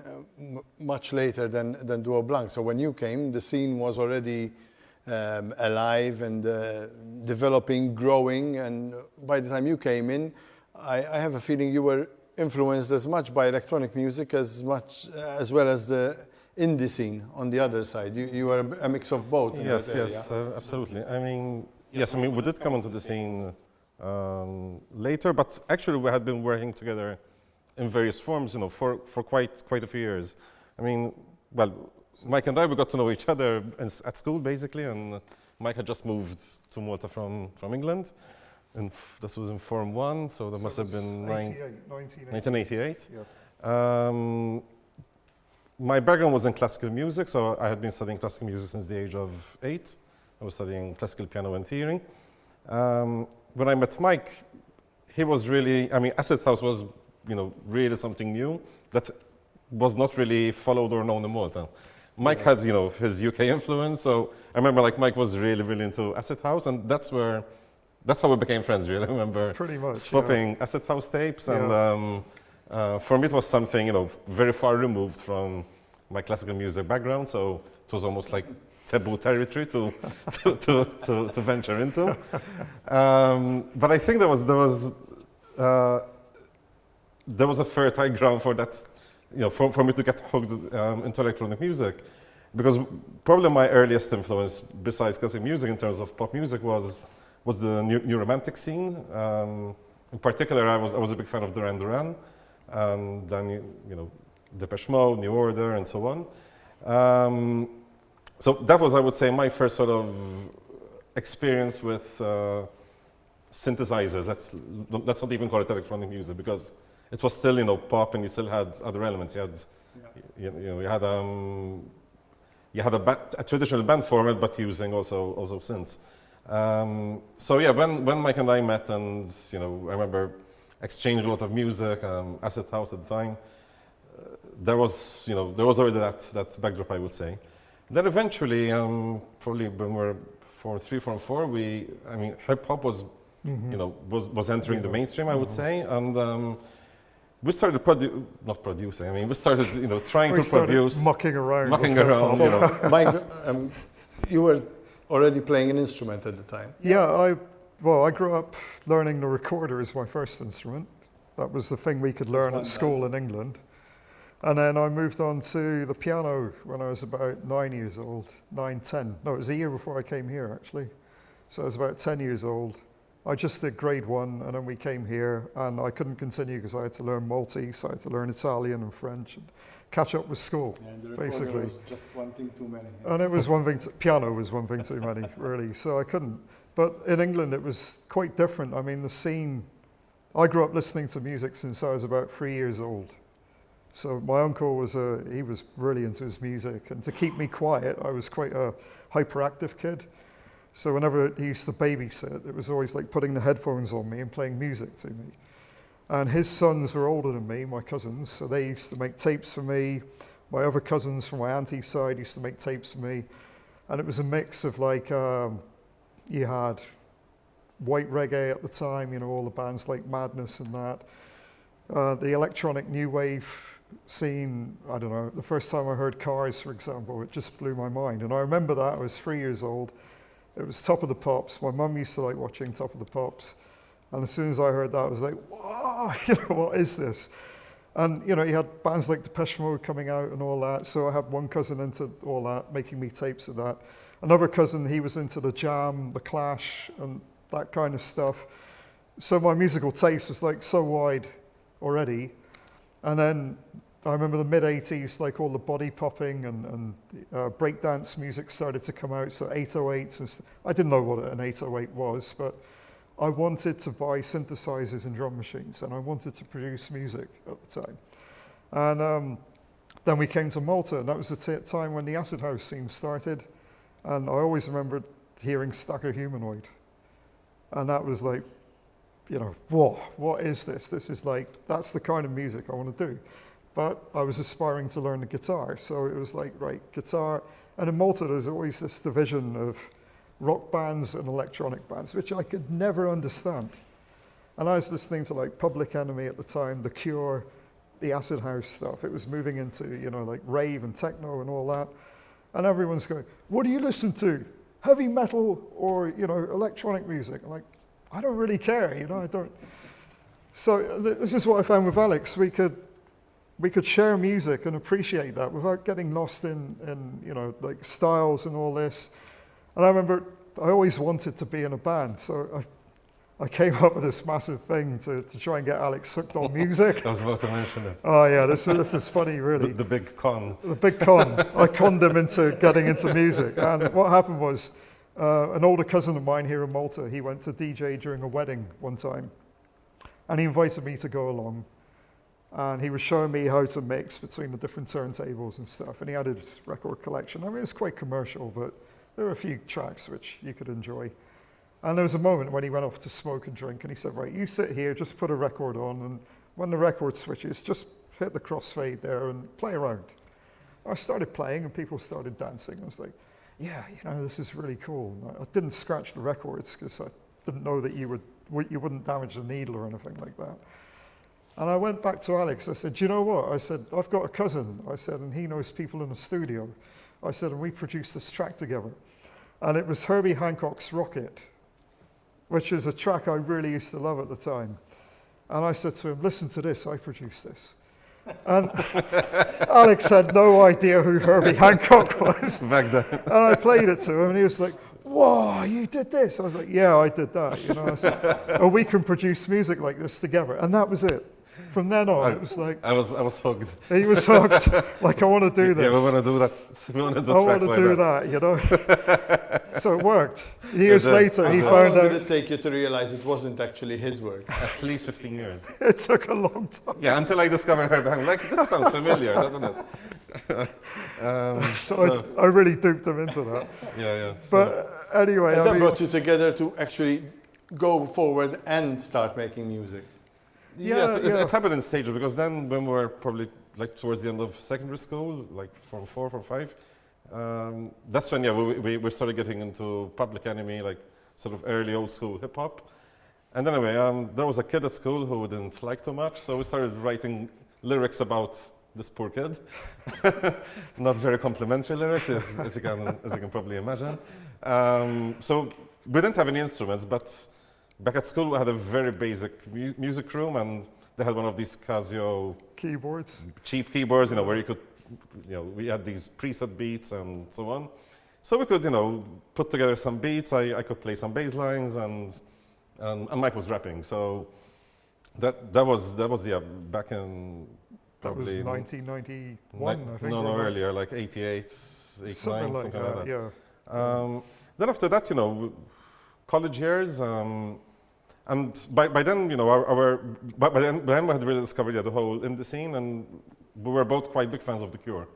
much later than Duo Blanc. So when you came, the scene was already alive and developing, growing. And by the time you came in, I have a feeling you were influenced as much by electronic music as well as the indie scene on the other side. You were a mix of both. Yes, absolutely. I mean, we did come into the scene later, but actually we had been working together in various forms, for quite a few years. I mean, well, Mike and I, we got to know each other at school, basically, and Mike had just moved to Malta from England, and this was in Form 1, so that must have been 1988. Yep. My background was in classical music, so I had been studying classical music since the age of 8. I was studying classical piano and theory. When I met Mike, he was really, Acid House was really something new that was not really followed or known in Malta. Mike had, his UK influence, so I remember Mike was really, really into Acid House, and that's how we became friends, really. I remember Pretty much, swapping Acid House tapes, and for me it was something, very far removed from my classical music background, so it was almost like taboo territory to venture into. But I think there was a fertile ground for that, for me to get hooked into electronic music, because probably my earliest influence, besides classic music in terms of pop music, was the new romantic scene. In particular, I was a big fan of Duran Duran, and then Depeche Mode, New Order, and so on. So that was, I would say, my first sort of experience with synthesizers. Let's not even call it electronic music, because it was still, pop, and you still had other elements. You had a traditional band format, but using also synths. So yeah, when Mike and I met, and I remember exchanging a lot of music, Acid House at the time. There was already that backdrop, I would say. Then eventually, probably when we were Form 3, Form 4, hip hop was you know, was entering the mainstream, I would say. And we started not producing. I mean, we started, you know, trying to produce, mucking around. you know. Mike, you were already playing an instrument at the time. Yeah, I grew up learning the recorder as my first instrument. That was the thing we could learn at school in England. And then I moved on to the piano when I was about 9 years old, 9, 10. No, it was a year before I came here, actually. So I was about 10 years old. I just did grade 1, and then we came here, and I couldn't continue because I had to learn Maltese, I had to learn Italian and French, and catch up with school, And the basically. recorder was just one thing too many. And it was one thing, piano was one thing too many, really, so I couldn't. But in England, it was quite different. I mean, the scene, I grew up listening to music since I was about 3 years old. So my uncle he was really into his music, and to keep me quiet, I was quite a hyperactive kid. So whenever he used to babysit, it was always like putting the headphones on me and playing music to me. And his sons were older than me, my cousins, so they used to make tapes for me. My other cousins from my auntie's side used to make tapes for me. And it was a mix of like, you had white reggae at the time, you know, all the bands like Madness and that. The electronic new wave scene, I don't know, the first time I heard Cars, for example, it just blew my mind. And I remember that, I was 3 years old. It was Top of the Pops. My mum used to like watching Top of the Pops. And as soon as I heard that, I was like, whoa, you know, what is this? And, you know, you had bands like Depeche Mode coming out and all that. So I had one cousin into all that, making me tapes of that. Another cousin, he was into the Jam, the Clash, and that kind of stuff. So my musical taste was like so wide already. And then I remember the mid-80s, like all the body popping and breakdance music started to come out, so 808s. And I didn't know what an 808 was, but I wanted to buy synthesizers and drum machines, and I wanted to produce music at the time. And then we came to Malta, and that was the time when the acid house scene started. And I always remembered hearing Stacker Humanoid. And that was like, you know, whoa, what is this? This is like, that's the kind of music I want to do. But I was aspiring to learn the guitar. So it was like, right, guitar. And in Malta, there's always this division of rock bands and electronic bands, which I could never understand. And I was listening to like Public Enemy at the time, The Cure, the acid house stuff. It was moving into, you know, like rave and techno and all that. And everyone's going, what do you listen to? Heavy metal or, you know, electronic music? I'm like, I don't really care, you know, I don't. So this is what I found with Alex. We could share music and appreciate that without getting lost in you know, like styles and all this. And I remember I always wanted to be in a band, so I came up with this massive thing to try and get Alex hooked on music. I was about to mention it. Oh yeah, this is funny, really. The big con. The big con. I conned him into getting into music. And what happened was, an older cousin of mine here in Malta, he went to DJ during a wedding one time. And he invited me to go along. And he was showing me how to mix between the different turntables and stuff. And he had his record collection. I mean, it's quite commercial, but there were a few tracks which you could enjoy. And there was a moment when he went off to smoke and drink, and he said, right, you sit here, just put a record on, and when the record switches, just hit the crossfade there and play around. I started playing, and people started dancing. I was like, yeah, you know, this is really cool. And I didn't scratch the records because I didn't know that you wouldn't damage the needle or anything like that. And I went back to Alex. I said, do you know what? I said, I've got a cousin. I said, and he knows people in the studio. I said, and we produced this track together. And it was Herbie Hancock's Rocket, which is a track I really used to love at the time. And I said to him, listen to this, I produced this. And Alex had no idea who Herbie Hancock was. Back then. And I played it to him, and he was like, whoa, you did this? I was like, yeah, I did that. You know, I said, oh, we can produce music like this together. And that was it. From then on, it was like... I was hooked. He was hooked. Like, I want to do this. Yeah, we want to do that. We want to do I want tracks to like do that. You know. So it worked. Years It did. later, he How found long did out it take you to realize it wasn't actually his work? At least 15 years. it took a long time. Yeah, until I discovered her. I'm like, this sounds familiar, doesn't it? So I really duped him into that. Yeah. But anyway, And I that mean, brought you together to actually go forward and start making music. Yes, yeah. it happened in stages because then when we were probably like towards the end of secondary school, like Form 4, Form 5, that's when we started getting into Public Enemy, like sort of early old school hip hop. And anyway, there was a kid at school who didn't like too much, so we started writing lyrics about this poor kid. Not very complimentary lyrics, as you can probably imagine. So we didn't have any instruments, but back at school we had a very basic music room, and they had one of these Casio Keyboards. cheap keyboards, where you could, we had these preset beats and so on. So we could, put together some beats. I could play some bass lines, and Mike was rapping. So that was back in That was probably 1991, I think. no, or earlier, like 88, 89, something like that. Yeah. Then after that, college years, and by then, by then we had really discovered the whole indie scene, and we were both quite big fans of The Cure.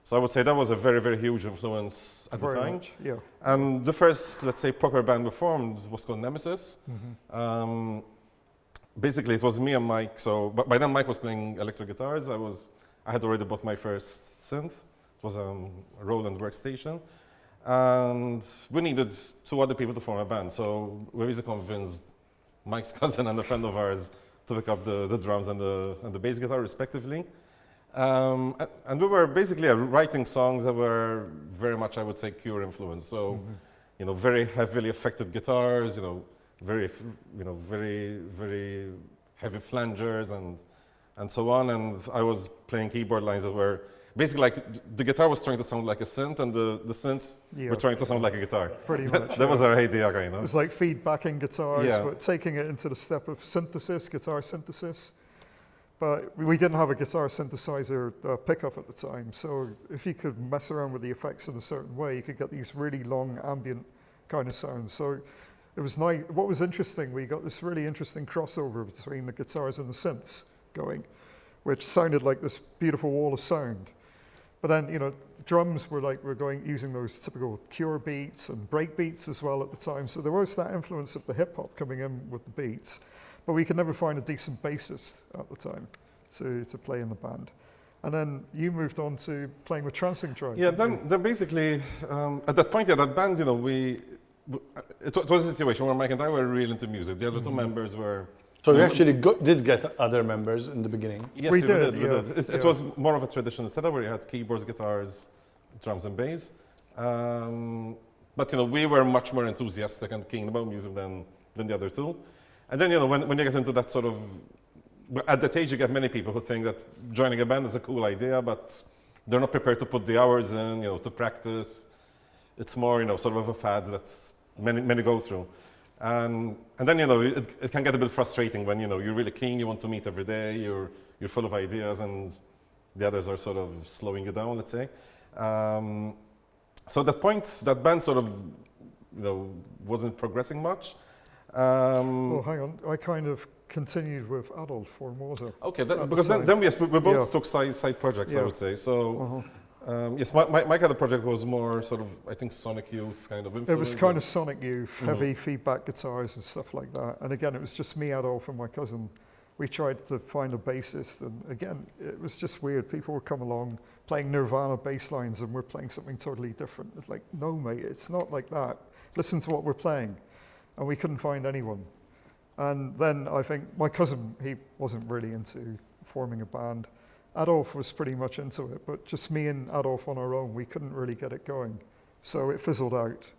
So I would say that was a very, very huge influence at Very the time. much, yeah. And the first, let's say, proper band we formed was called Nemesis. Basically, it was me and Mike. So, but by then Mike was playing electric guitars. I had already bought my first synth. It was a Roland workstation, and we needed 2 other people to form a band. So we basically convinced Mike's cousin and a friend of ours to pick up the drums and the bass guitar, respectively. And we were basically writing songs that were very much, I would say, Cure influenced. So, very heavily affected guitars, very, very heavy flangers and so on. And I was playing keyboard lines that were basically like the guitar was trying to sound like a synth, and the synths were trying to sound like a guitar. Pretty much. That was our idea, It's like feedbacking guitars, Yeah. but taking it into the step of synthesis, guitar synthesis. But we didn't have a guitar synthesizer pickup at the time, so if you could mess around with the effects in a certain way, you could get these really long ambient kind of sounds. So it was nice. What was interesting, we got this really interesting crossover between the guitars and the synths going, which sounded like this beautiful wall of sound. But then, the drums were using those typical Cure beats and break beats as well at the time. So there was that influence of the hip hop coming in with the beats. But we could never find a decent bassist at the time to play in the band. And then you moved on to playing with Transing Drive. Yeah, then basically, at that point, that band, it was a situation where Mike and I were really into music. The other 2 members were... So you actually did get other members in the beginning? Yes, we we did. did. It was more of a traditional setup where you had keyboards, guitars, drums and bass. But, we were much more enthusiastic and keen about music than the other 2. And then, when you get into that sort of, at that age, you get many people who think that joining a band is a cool idea, but they're not prepared to put the hours in, to practice. It's more, sort of a fad that many go through. And then, it can get a bit frustrating when, you're really keen, you want to meet every day, you're full of ideas, and the others are sort of slowing you down, let's say. So at that point, that band sort of, wasn't progressing much. Well, hang on. I kind of continued with Adolf Formosa. Okay, because then yes, we both took side projects, I would say. So, yes, my kind of project was more sort of, I think, Sonic Youth kind of influence. It was kind of Sonic Youth, heavy feedback guitars and stuff like that. And again, it was just me, Adolf, and my cousin. We tried to find a bassist, and again, it was just weird. People would come along playing Nirvana bass lines, and we're playing something totally different. It's like, no, mate, it's not like that. Listen to what we're playing. And we couldn't find anyone. And then I think my cousin, he wasn't really into forming a band. Adolf was pretty much into it, but just me and Adolf on our own, we couldn't really get it going. So it fizzled out,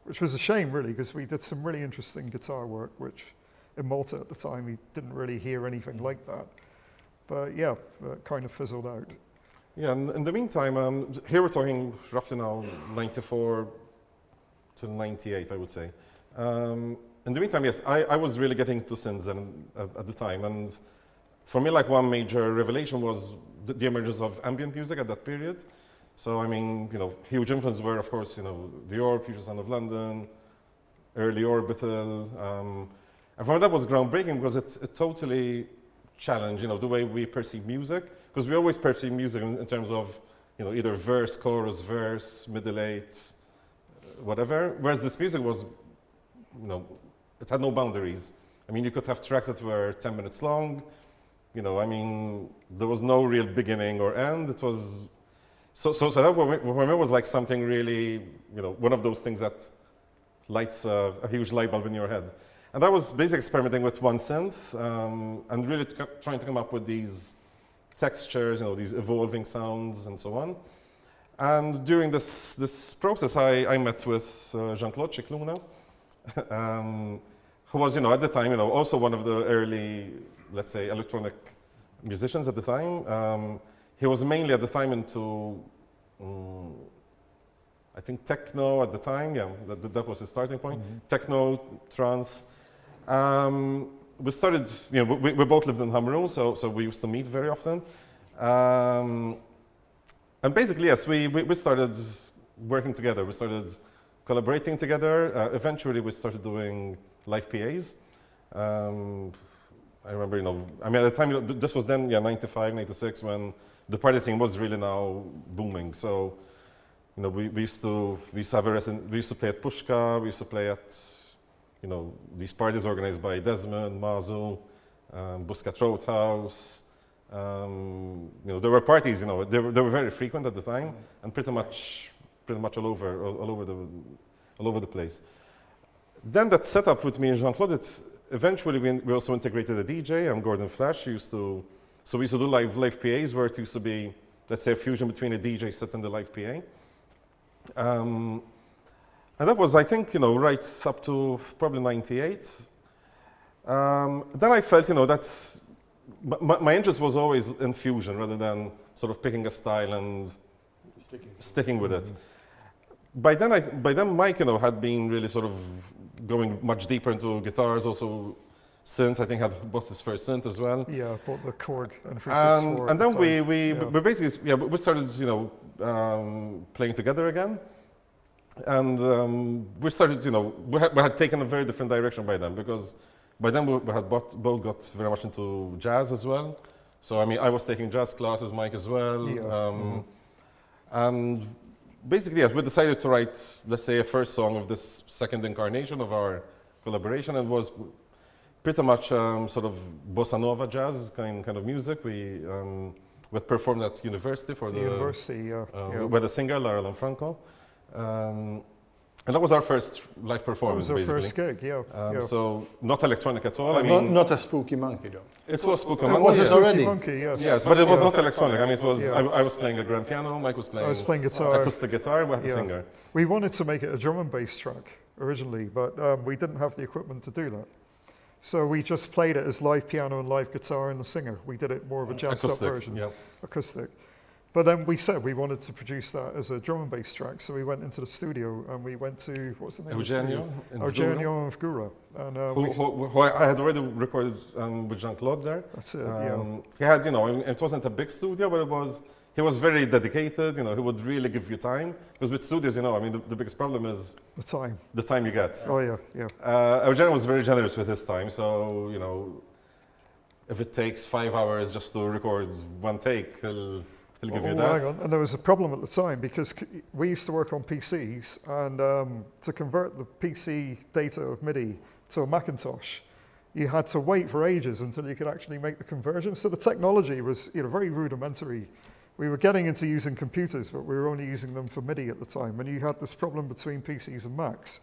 which was a shame, really, because we did some really interesting guitar work, which in Malta at the time, we didn't really hear anything like that. But yeah, it kind of fizzled out. Yeah, and in the meantime, here we're talking roughly now 94 to 98, I would say. In the meantime, yes, I was really getting to synths at the time, and for me, like one major revelation was the emergence of ambient music at that period. So, I mean, huge influences were, of course, Dior, Future Sound of London, early Orbital, and for me that was groundbreaking because it totally challenged, the way we perceive music, because we always perceive music in terms of, either verse, chorus, verse, middle eight, whatever, whereas this music was, it had no boundaries. I mean, you could have tracks that were 10 minutes long. I mean, there was no real beginning or end. It was so that for me was like something really, one of those things that lights a huge light bulb in your head. And I was basically experimenting with one synth and really trying to come up with these textures, these evolving sounds and so on. And during this process, I met with Jean-Claude Cicluna, who was, at the time, also one of the early, let's say, electronic musicians at the time. He was mainly at the time into, I think, techno at the time. Yeah, that was his starting point. Techno, trance. We started, we both lived in Hamrun, so we used to meet very often. And basically, yes, we started working together. We started collaborating together. Eventually, we started doing live PAs. I remember, at the time, this was then, 95, 96, when the party scene was really now booming. So, we used to have we used to play at Pushka. We used to play at, these parties organized by Desmond, Mazu, Buscat Roadhouse. There were parties, they were very frequent at the time, and pretty much all over the place. Then that setup with me and Jean-Claude, eventually we also integrated a DJ. I'm Gordon Flash. We used to do live PAs, where it used to be, let's say, a fusion between a DJ set and the live PA. And that was, I think, right up to probably 98. Then I felt, that's my interest was always in fusion rather than sort of picking a style and sticking with it. By then Mike, had been really sort of going much deeper into guitars, also synths. I think had bought his first synth as well. Yeah, bought the Korg M364. And then we basically, we started, playing together again. And we started, we had taken a very different direction by then, because by then we had both got very much into jazz as well. So, I was taking jazz classes, Mike as well. Yeah. And basically, yes, we decided to write, let's say, a first song of this second incarnation of our collaboration. It was pretty much sort of bossa nova jazz kind of music. We performed at university for the university, with the singer Lara Lanfranco. And that was our first live performance, basically. That was basically. our first gig, yeah. So not electronic at all. Not a spooky monkey, though. It was spooky It monkey. was yes. already. Monkey, yes. Yes, but it was not electronic. It was. Yeah. I was playing a grand piano. Mike was playing. I was playing guitar. Acoustic guitar. And we had a Yeah. singer. We wanted to make it a drum and bass track originally, but we didn't have the equipment to do that. So we just played it as live piano and live guitar and the singer. We did it more of a jazzed up Acoustic, version, yeah. acoustic. But then we said we wanted to produce that as a drum and bass track, so we went into the studio and we went to, what's the name Eugenio of the studio? in Eugenio and Vgura. And who I had already recorded with Jean-Claude there. that's it, yeah. He had, it wasn't a big studio, but he was very dedicated. He would really give you time. Because with studios, the biggest problem is The time. you get. Oh, yeah. Eugenio was very generous with his time, so if it takes 5 hours just to record one take, he'll give you that. Hang on. And there was a problem at the time because we used to work on PCs, and to convert the PC data of MIDI to a Macintosh, you had to wait for ages until you could actually make the conversion. So the technology was very rudimentary. We were getting into using computers, but we were only using them for MIDI at the time. And you had this problem between PCs and Macs.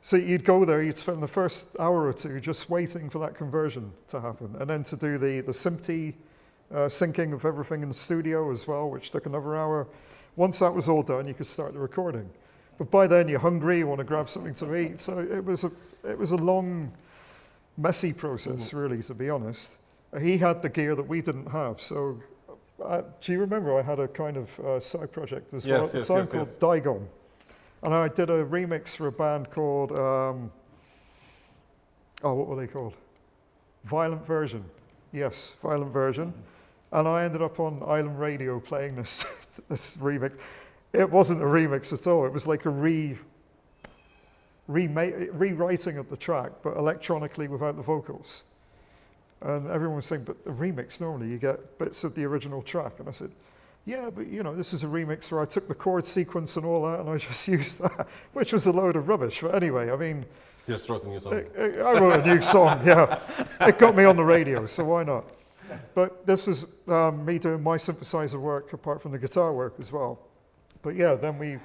So you'd go there, you'd spend the first hour or two just waiting for that conversion to happen, and then to do the SMPTE syncing of everything in the studio as well, which took another hour. Once that was all done, you could start the recording. But by then you're hungry, you want to grab something to eat. So it was a long, messy process, really, to be honest. He had the gear that we didn't have. So do you remember I had a kind of side project as well at the time called Digon? And I did a remix for a band called, what were they called? Violent Version. Yes, Violent Version. And I ended up on Island Radio playing this remix. It wasn't a remix at all. It was like a rewriting of the track, but electronically without the vocals. And everyone was saying, but the remix, normally you get bits of the original track. And I said, yeah, but this is a remix where I took the chord sequence and all that, and I just used that, which was a load of rubbish. But anyway, You just wrote a new song. I wrote a new song, yeah. It got me on the radio, so why not? But this was me doing my synthesizer work apart from the guitar work as well. But yeah, then we at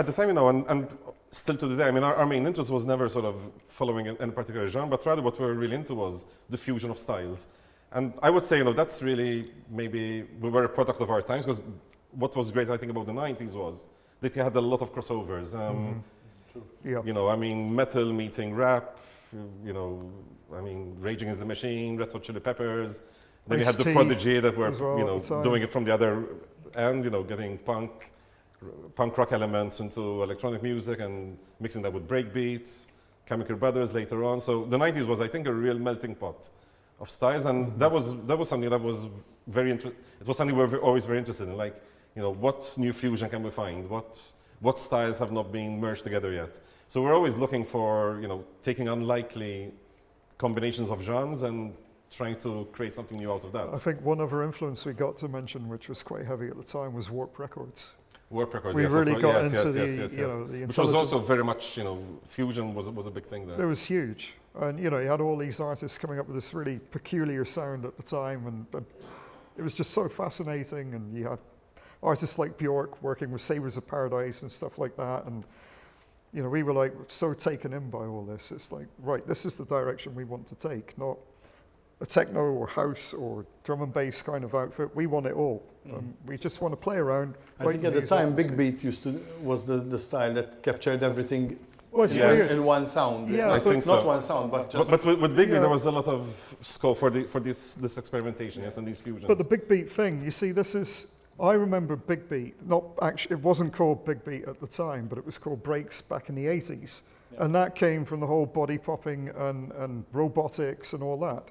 the time, and still to today, I mean, our main interest was never sort of following any particular genre, but rather what we were really into was the fusion of styles. And I would say, that's really maybe we were a product of our times, because what was great, I think, about the 90s was that you had a lot of crossovers. I mean, metal meeting rap, I mean, Rage Against the Machine, Red Hot Chili Peppers. Then you had the Prodigy that were, doing it from the other end, getting punk rock elements into electronic music and mixing that with breakbeats, Chemical Brothers later on. So the 90s was, I think, a real melting pot of styles, and that was something that was it was something we were always very interested in, like, what new fusion can we find? What styles have not been merged together yet? So we're always looking for, taking unlikely combinations of genres and trying to create something new out of that. I think one other influence we got to mention, which was quite heavy at the time, was Warp Records. Warp Records, we yes, really got into the which was also very much, fusion was a big thing there. It was huge. And, you had all these artists coming up with this really peculiar sound at the time, and it was just so fascinating. And you had artists like Bjork working with Sabres of Paradise and stuff like that. And, we were like so taken in by all this. It's like, right, this is the direction we want to take, not a techno or house or drum and bass kind of outfit. We want it all. We just want to play around. I think at the time, Big Beat was the style that captured everything in one sound. Yeah, I think not so. one sound, but just. But with Big Beat, there was a lot of scope for this experimentation, yes, and these fusions. But the Big Beat thing, you see, I remember Big Beat, not actually, it wasn't called Big Beat at the time, but it was called breaks back in the 80s. Yeah. And that came from the whole body popping and robotics and all that.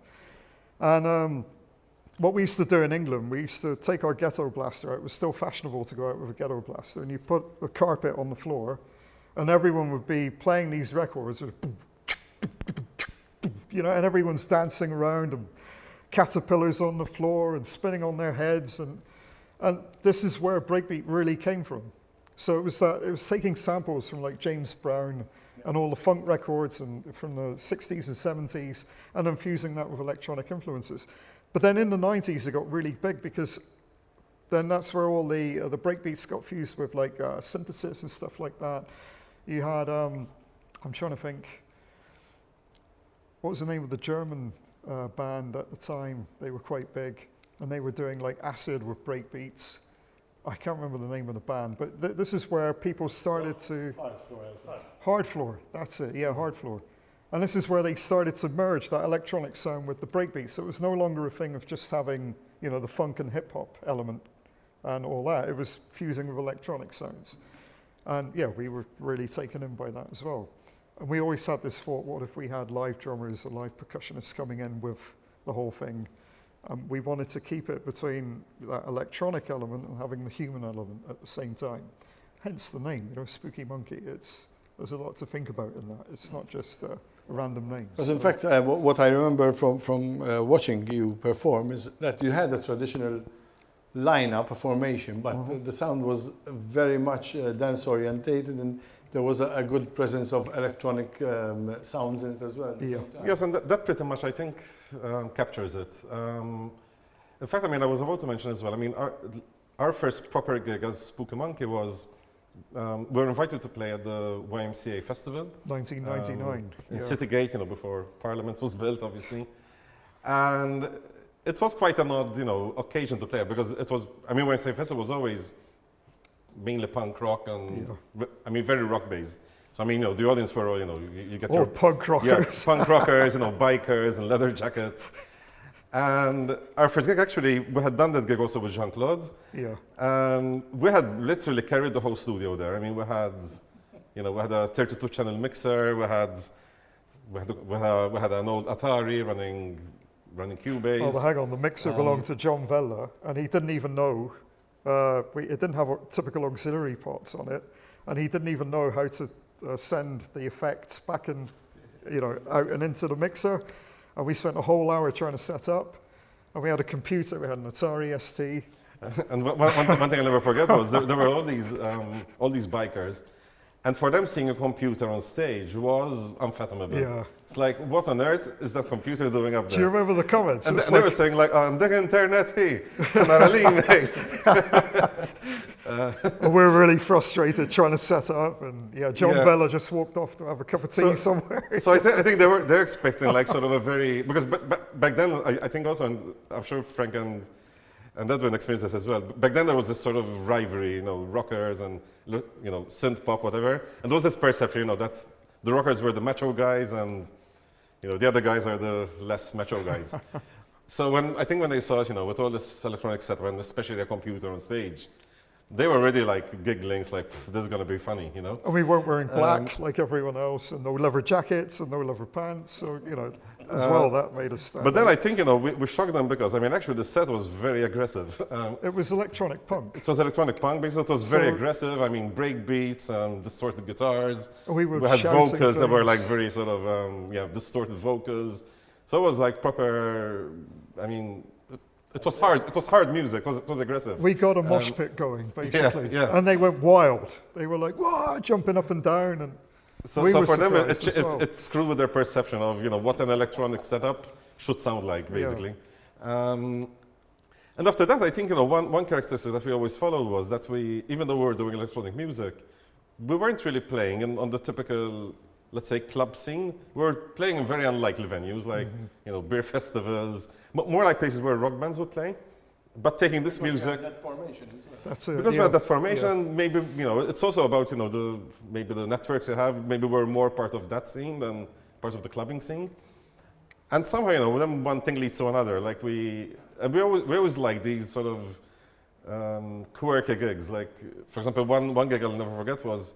And what we used to do in England, we used to take our ghetto blaster out. It was still fashionable to go out with a ghetto blaster, and you put a carpet on the floor, and everyone would be playing these records, with and everyone's dancing around, and caterpillars on the floor and spinning on their heads, and this is where breakbeat really came from. So it was taking samples from like James Brown and all the funk records and from the 60s and 70s, and then fusing that with electronic influences. But then in the 90s, it got really big, because then that's where all the breakbeats got fused with like synthesis and stuff like that. You had, I'm trying to think, what was the name of the German band at the time? They were quite big, and they were doing like acid with breakbeats. I can't remember the name of the band, but this is where people started to... Hard Floor, that's it, yeah, Hard Floor. And this is where they started to merge that electronic sound with the breakbeat. So it was no longer a thing of just having, the funk and hip hop element and all that. It was fusing with electronic sounds. And yeah, we were really taken in by that as well. And we always had this thought, what if we had live drummers or live percussionists coming in with the whole thing? We wanted to keep it between that electronic element and having the human element at the same time. Hence the name, Spooky Monkey. There's a lot to think about in that. It's not just a random name. Because in fact, what I remember from watching you perform is that you had a traditional lineup, a formation, but the sound was very much dance orientated, and there was a good presence of electronic sounds in it as well. Yeah. Yes, and that pretty much, I think, captures it. In fact, I was about to mention as well, our first proper gig as Spooky Monkey was, we were invited to play at the YMCA festival. 1999. In Citygate, before Parliament was built, obviously. And it was quite an odd, occasion to play, because it was, YMCA festival was always mainly punk rock and, very rock based. So, the audience were all, you get your... punk rockers. Yeah, punk rockers, bikers and leather jackets. And our first gig, actually, we had done that gig also with Jean-Claude. Yeah. And we had literally carried the whole studio there. We had, we had a 32-channel mixer. We had an old Atari running Cubase. Oh, hang on, the mixer belonged to John Vella, and he didn't even know. It didn't have typical auxiliary ports on it, and he didn't even know how to send the effects back in, out and into the mixer. And we spent a whole hour trying to set up. And we had a computer, we had an Atari ST. And one thing I'll never forget was there were all these bikers. And for them, seeing a computer on stage was unfathomable. Yeah. It's like, what on earth is that computer doing up there? Do you remember the comments? And they were saying, like, on the internet, hey, we're really frustrated trying to set up, and John Yeah. Vella just walked off to have a cup of tea somewhere. So I think they're expecting like sort of a very, because back then I think also, and I'm sure Frank and Edwin experienced this as well. Back then there was this sort of rivalry, rockers and synth pop, whatever, and there was this perception, that the rockers were the macho guys and the other guys are the less macho guys. So when they saw us, with all this electronic setup and especially a computer on stage, they were already like giggling, like this is gonna be funny, And we weren't wearing black like everyone else, and no leather jackets and no leather pants. So as well, that made us stand. But then I think we shocked them because actually the set was very aggressive. It was electronic punk. It was electronic punk, basically. It was very aggressive. Break beats and distorted guitars. We had vocals that were like things. very sort of distorted vocals. So it was like proper. It was hard. It was hard music. It was aggressive. We got a mosh pit going, basically. Yeah. And they went wild. They were like, whoa, jumping up and down. And So we were for them, surprised as well. it's screwed with their perception of what an electronic setup should sound like, basically. And after that, I think one characteristic that we always followed was that even though we were doing electronic music, we weren't really playing on the typical, let's say, club scene. We were playing in very unlikely venues, like beer festivals, more like places where rock bands would play. But taking this music, That formation as well. that's it. because we had that formation, maybe it's also about maybe the networks you have. Maybe we're more part of that scene than part of the clubbing scene. And somehow then one thing leads to another. Like we always like these sort of quirky gigs. Like for example, one gig I'll never forget was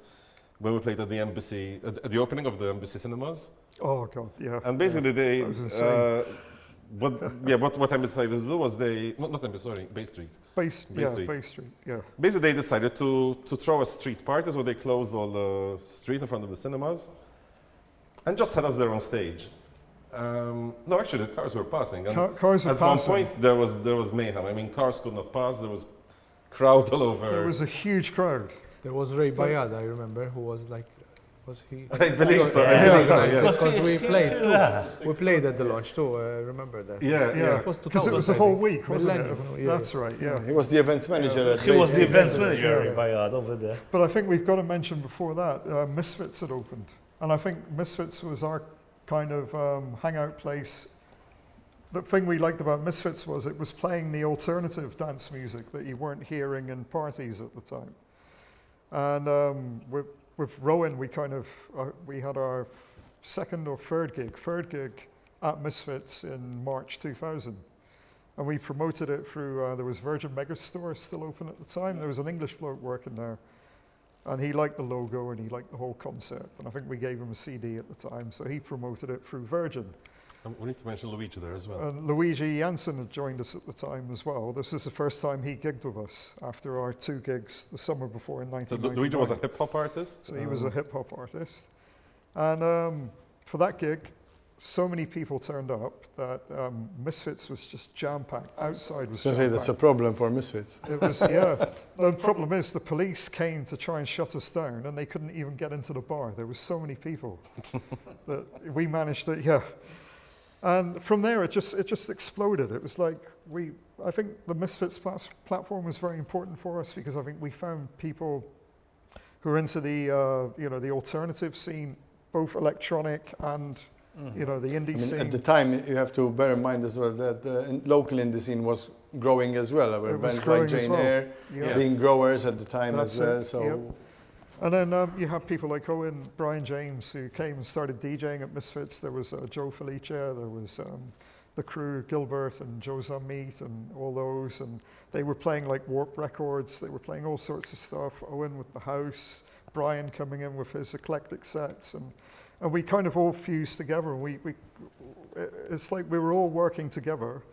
when we played at the Embassy, at the opening of the Embassy Cinemas. Oh, God, yeah. And basically they, That was insane. what I decided to do was not Embassy, sorry, Bay Street. Bay Street. Street, yeah. Basically, they decided to throw a street party, so they closed all the street in front of the cinemas, and just had us there on stage. No, actually, the cars were passing. And Cars were at passing. one point, there was mayhem. Cars could not pass. There was crowd all over. There was a huge crowd. There was Ray Bayad, I remember, who was like, was he? I believe so. I believe so. Yes. Because we played too. We played at the launch too. I remember that. Yeah. It was Because it 2000, was a I whole think. week, wasn't it? Millennium, yeah. That's right, yeah. He was the events manager at He was the Bay events Street. manager by over there. But I think we've got to mention before that, Misfits had opened. And I think Misfits was our kind of hangout place. The thing we liked about Misfits was it was playing the alternative dance music that you weren't hearing in parties at the time. And with Rowan, we kind of, we had our second or third gig at Misfits in March 2000. And we promoted it through, there was Virgin Megastore still open at the time. There was an English bloke working there. And he liked the logo and he liked the whole concept. And I think we gave him a CD at the time. So he promoted it through Virgin. We need to mention Luigi there as well. And Luigi Jansen had joined us at the time as well. This is the first time he gigged with us after our 2 gigs the summer before in So 1999. Luigi was a hip hop artist. So he was a hip hop artist. And for that gig, so many people turned up that Misfits was just jam-packed. Outside was So say that's a jam-packed. problem for Misfits. It was, yeah. The problem is the police came to try and shut us down and they couldn't even get into the bar. There was so many people that we managed to, yeah. And from there, it just exploded. It was like I think the Misfits platform was very important for us because I think we found people who are into the the alternative scene, both electronic and the indie scene. At the time, you have to bear in mind as well that the local indie scene was growing as well. There were It was bands like growing as Jane well. Eyre Yeah. being growers at the time That's as well. it, So yep. And then you have people like Owen, Brian James, who came and started DJing at Misfits. There was Joe Felicia, there was the crew, Gilbert and Joe Zammeet and all those. And they were playing like Warp Records. They were playing all sorts of stuff. Owen with the house, Brian coming in with his eclectic sets. And we kind of all fused together. And it's like we were all working together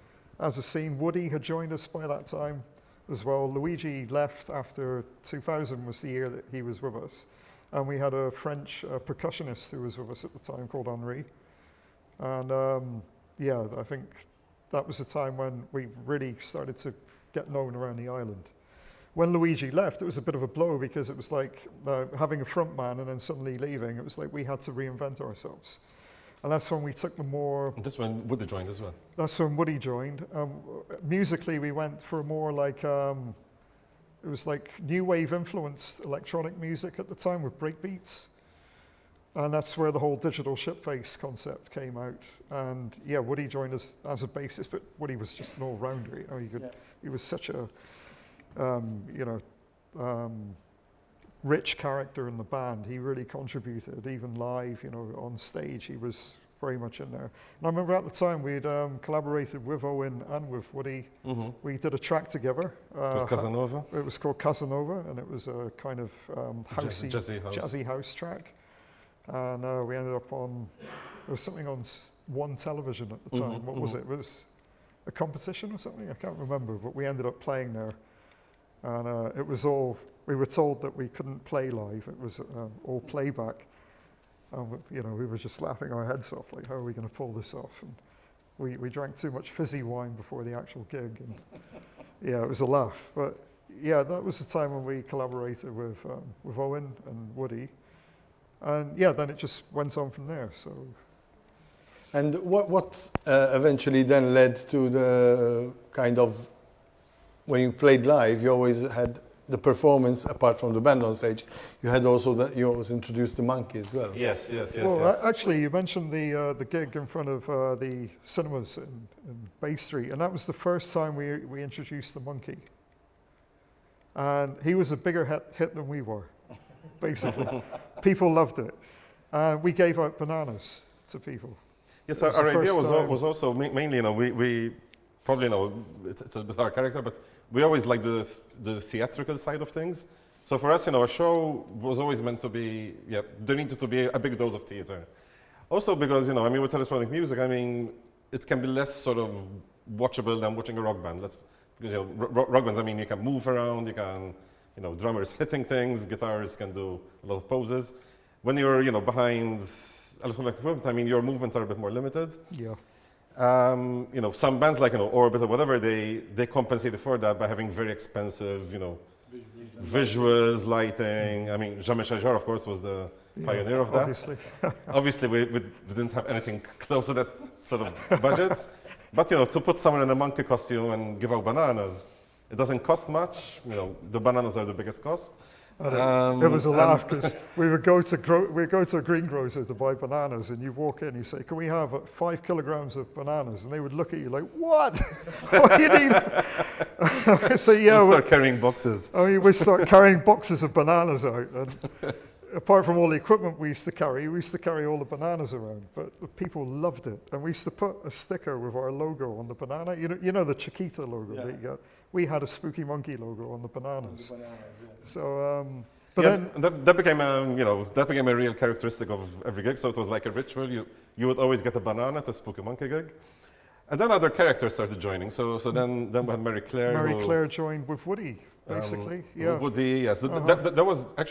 as a scene. Woody had joined us by that time as well. Luigi left after 2000 was the year that he was with us. And we had a French percussionist who was with us at the time called Henri. And I think that was the time when we really started to get known around the island. When Luigi left, it was a bit of a blow because it was like having a front man and then suddenly leaving. It was like we had to reinvent ourselves. And that's when we took the more... And this one Woody joined as well. That's when Woody joined. Musically, we went for more like it was like new wave influenced electronic music at the time with breakbeats. And that's where the whole digital shipface concept came out. And yeah, Woody joined us as a bassist, but Woody was just an all-rounder. You know, he was such a, rich character in the band. He really contributed, even live, you know, on stage. He was very much in there. And I remember at the time we'd collaborated with Owen and with Woody. Mm-hmm. We did a track together. With Casanova. It was called Casanova, and it was a kind of housey, jazzy house track. And we ended up on, there was something on One Television at the time. What was it? It was a competition or something? I can't remember, but we ended up playing there. And it was all, we were told that we couldn't play live. It was all playback. You know, we were just laughing our heads off, like, how are we going to pull this off? And we drank too much fizzy wine before the actual gig. And yeah, it was a laugh. But yeah, that was the time when we collaborated with Owen and Woody. And yeah, then it just went on from there. So. And what eventually then led to the kind of, when you played live, you always had the performance apart from the band on stage. You had also that you always introduced the monkey as well. Yes. Well, actually, you mentioned the gig in front of the cinemas in Bay Street, and that was the first time we introduced the monkey. And he was a bigger hit than we were, basically. People loved it. We gave out bananas to people. Yes, our idea was also mainly, you know, we probably, you know, it's a bit our character, but we always like the theatrical side of things. So for us, you know, a show was always meant to be, there needed to be a big dose of theater. Also because, you know, I mean, with electronic music, I mean, it can be less sort of watchable than watching a rock band. Because, you know, rock bands, I mean, you can move around, you can, you know, drummers hitting things, guitarists can do a lot of poses. When you're, you know, behind electronic equipment, I mean, your movements are a bit more limited. Yeah. You know, some bands like, you know, Orbit or whatever, they compensated for that by having very expensive, you know, visuals, lighting. I mean, Jean-Michel Jarre, of course, was the pioneer of that. Obviously. Obviously, we didn't have anything close to that sort of budget. But, you know, to put someone in a monkey costume and give out bananas, it doesn't cost much. You know, the bananas are the biggest cost. It was a laugh because we would go to a greengrocer to buy bananas, and you walk in, you say, "Can we have 5 kilograms of bananas?" And they would look at you like, "What? What do you need?" So yeah, we'll start carrying boxes. I mean, we start carrying boxes of bananas out, and apart from all the equipment we used to carry all the bananas around. But the people loved it, and we used to put a sticker with our logo on the banana. You know the Chiquita logo that you got. We had a spooky monkey logo on the bananas. So, but then that became a real characteristic of every gig. So it was like a ritual. You would always get a banana at a spooky monkey gig, and then other characters started joining. So then we had Mary Claire. Mary Claire joined with Woody, basically. Yeah. Woody, yes. That was at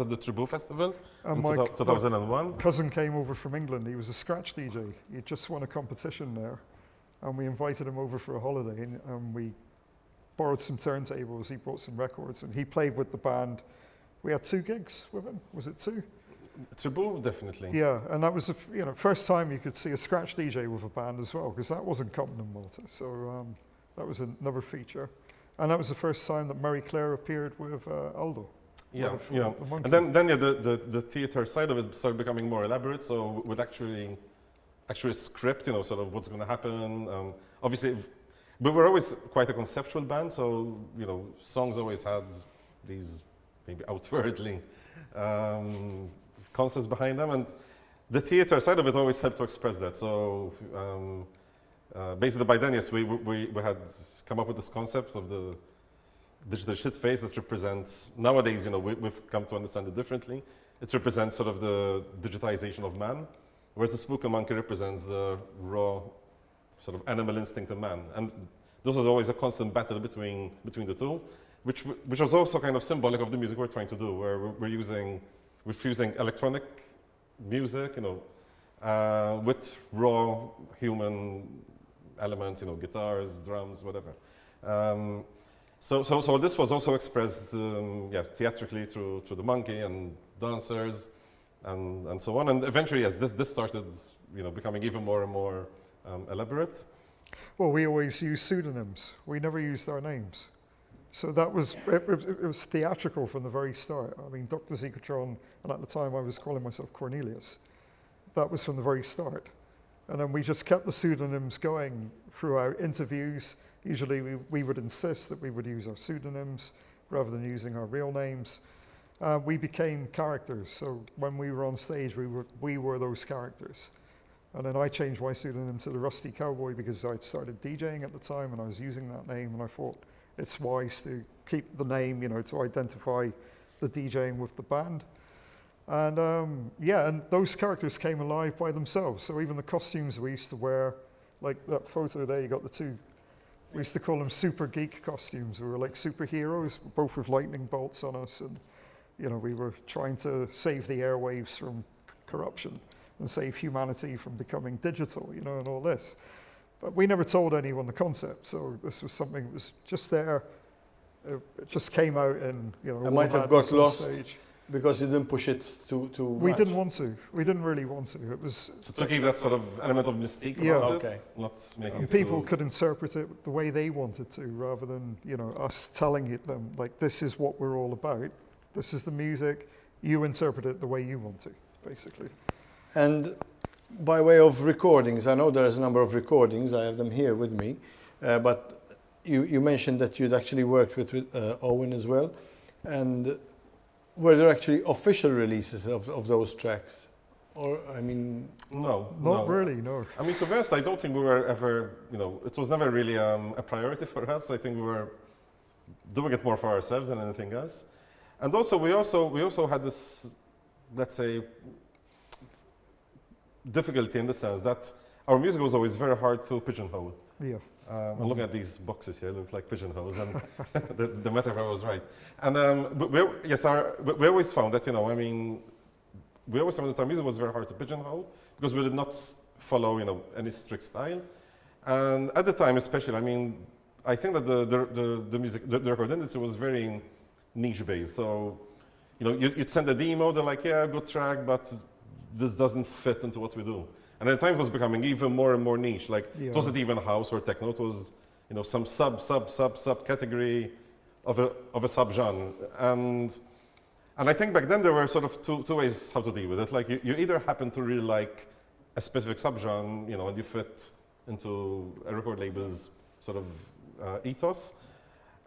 the Tribou Festival in 2001. My cousin came over from England. He was a scratch DJ. He just won a competition there, and we invited him over for a holiday, and we borrowed some turntables, he brought some records, and he played with the band. We had 2 gigs with him. Was it 2? Tribou, definitely. Yeah, and that was the first time you could see a scratch DJ with a band as well, because that wasn't common in Malta. So that was another feature. And that was the first time that Mary Claire appeared with Aldo. Yeah. And then the theater side of it started becoming more elaborate. So with actually script, you know, sort of what's going to happen. Obviously, we were always quite a conceptual band, so, you know, songs always had these maybe outwardly concepts behind them, and the theater side of it always helped to express that. So basically by then, yes, we had come up with this concept of the digital shit face that represents, nowadays, you know, we've come to understand it differently. It represents sort of the digitization of man, whereas the spooky monkey represents the raw sort of animal instinct in man. And this was always a constant battle between the two, which was also kind of symbolic of the music we're trying to do, where we're fusing electronic music, you know, with raw human elements, you know, guitars, drums, whatever. So this was also expressed, theatrically through the monkey and dancers and so on. And eventually, yes, this started, you know, becoming even more and more elaborate. Well, we always used pseudonyms. We never used our names. So that was, it was theatrical from the very start. I mean, Dr. Zekatron, and at the time I was calling myself Cornelius. That was from the very start. And then we just kept the pseudonyms going through our interviews. Usually we would insist that we would use our pseudonyms rather than using our real names. We became characters. So when we were on stage, we were those characters. And then I changed my pseudonym to the Rusty Cowboy because I'd started DJing at the time and I was using that name, and I thought it's wise to keep the name, you know, to identify the DJing with the band. And yeah, and those characters came alive by themselves. So even the costumes we used to wear, like that photo there, you got the two. We used to call them super geek costumes. We were like superheroes, both with lightning bolts on us. And, you know, we were trying to save the airwaves from corruption and save humanity from becoming digital, you know, and all this. But we never told anyone the concept. So this was something that was just there. It just came out and, you know, I might have got lost. Stage. Because you didn't push it too We much. didn't want to. We didn't really want to. It was To keep that sort of element of mystique Yeah. about Okay. it, not making and it people too- could interpret it the way they wanted to, rather than, you know, us telling it them like, this is what we're all about. This is the music. You interpret it the way you want to, basically. And by way of recordings, I know there's a number of recordings. I have them here with me. But you mentioned that you'd actually worked with Owen as well. And were there actually official releases of those tracks? Or, I mean... No. Not really, no. I mean, to be honest, I don't think we were ever, you know, it was never really a priority for us. I think we were doing it more for ourselves than anything else. And also, we also had this, let's say, difficulty in the sense that our music was always very hard to pigeonhole. Yeah. I'm looking at these boxes here, look like pigeonholes, and the metaphor was right. And we always found that, you know, I mean, we always found that our music was very hard to pigeonhole because we did not follow, you know, any strict style. And at the time, especially, I mean, I think that the record industry was very niche-based. So, you know, you'd send a demo, they're like, yeah, good track, but this doesn't fit into what we do. And at the time it was becoming even more and more niche. Like, Yeah. it wasn't even house or techno, it was, you know, some sub category of a subgenre. And I think back then there were sort of two ways how to deal with it. Like, you either happen to really like a specific subgenre, you know, and you fit into a record label's sort of ethos.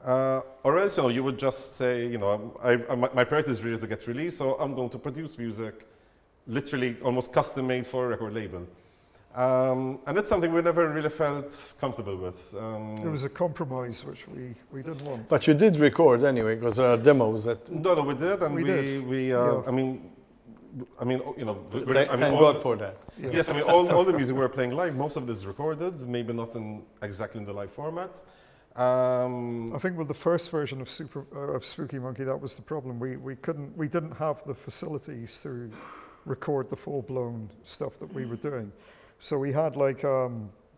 Or else, you know, you would just say, you know, my priority is really to get released, so I'm going to produce music literally almost custom made for a record label. And it's something we never really felt comfortable with. It was a compromise, which we didn't want. But you did record anyway, because there are demos that... No, we did, and We did. yeah. I mean, you know, Thank God for that. Yeah. Yes, I mean, all the music we were playing live, most of this is recorded, maybe not in exactly in the live format. I think with the first version of Spooky Monkey, that was the problem. We didn't have the facilities to record the full-blown stuff that we were doing. So we had like,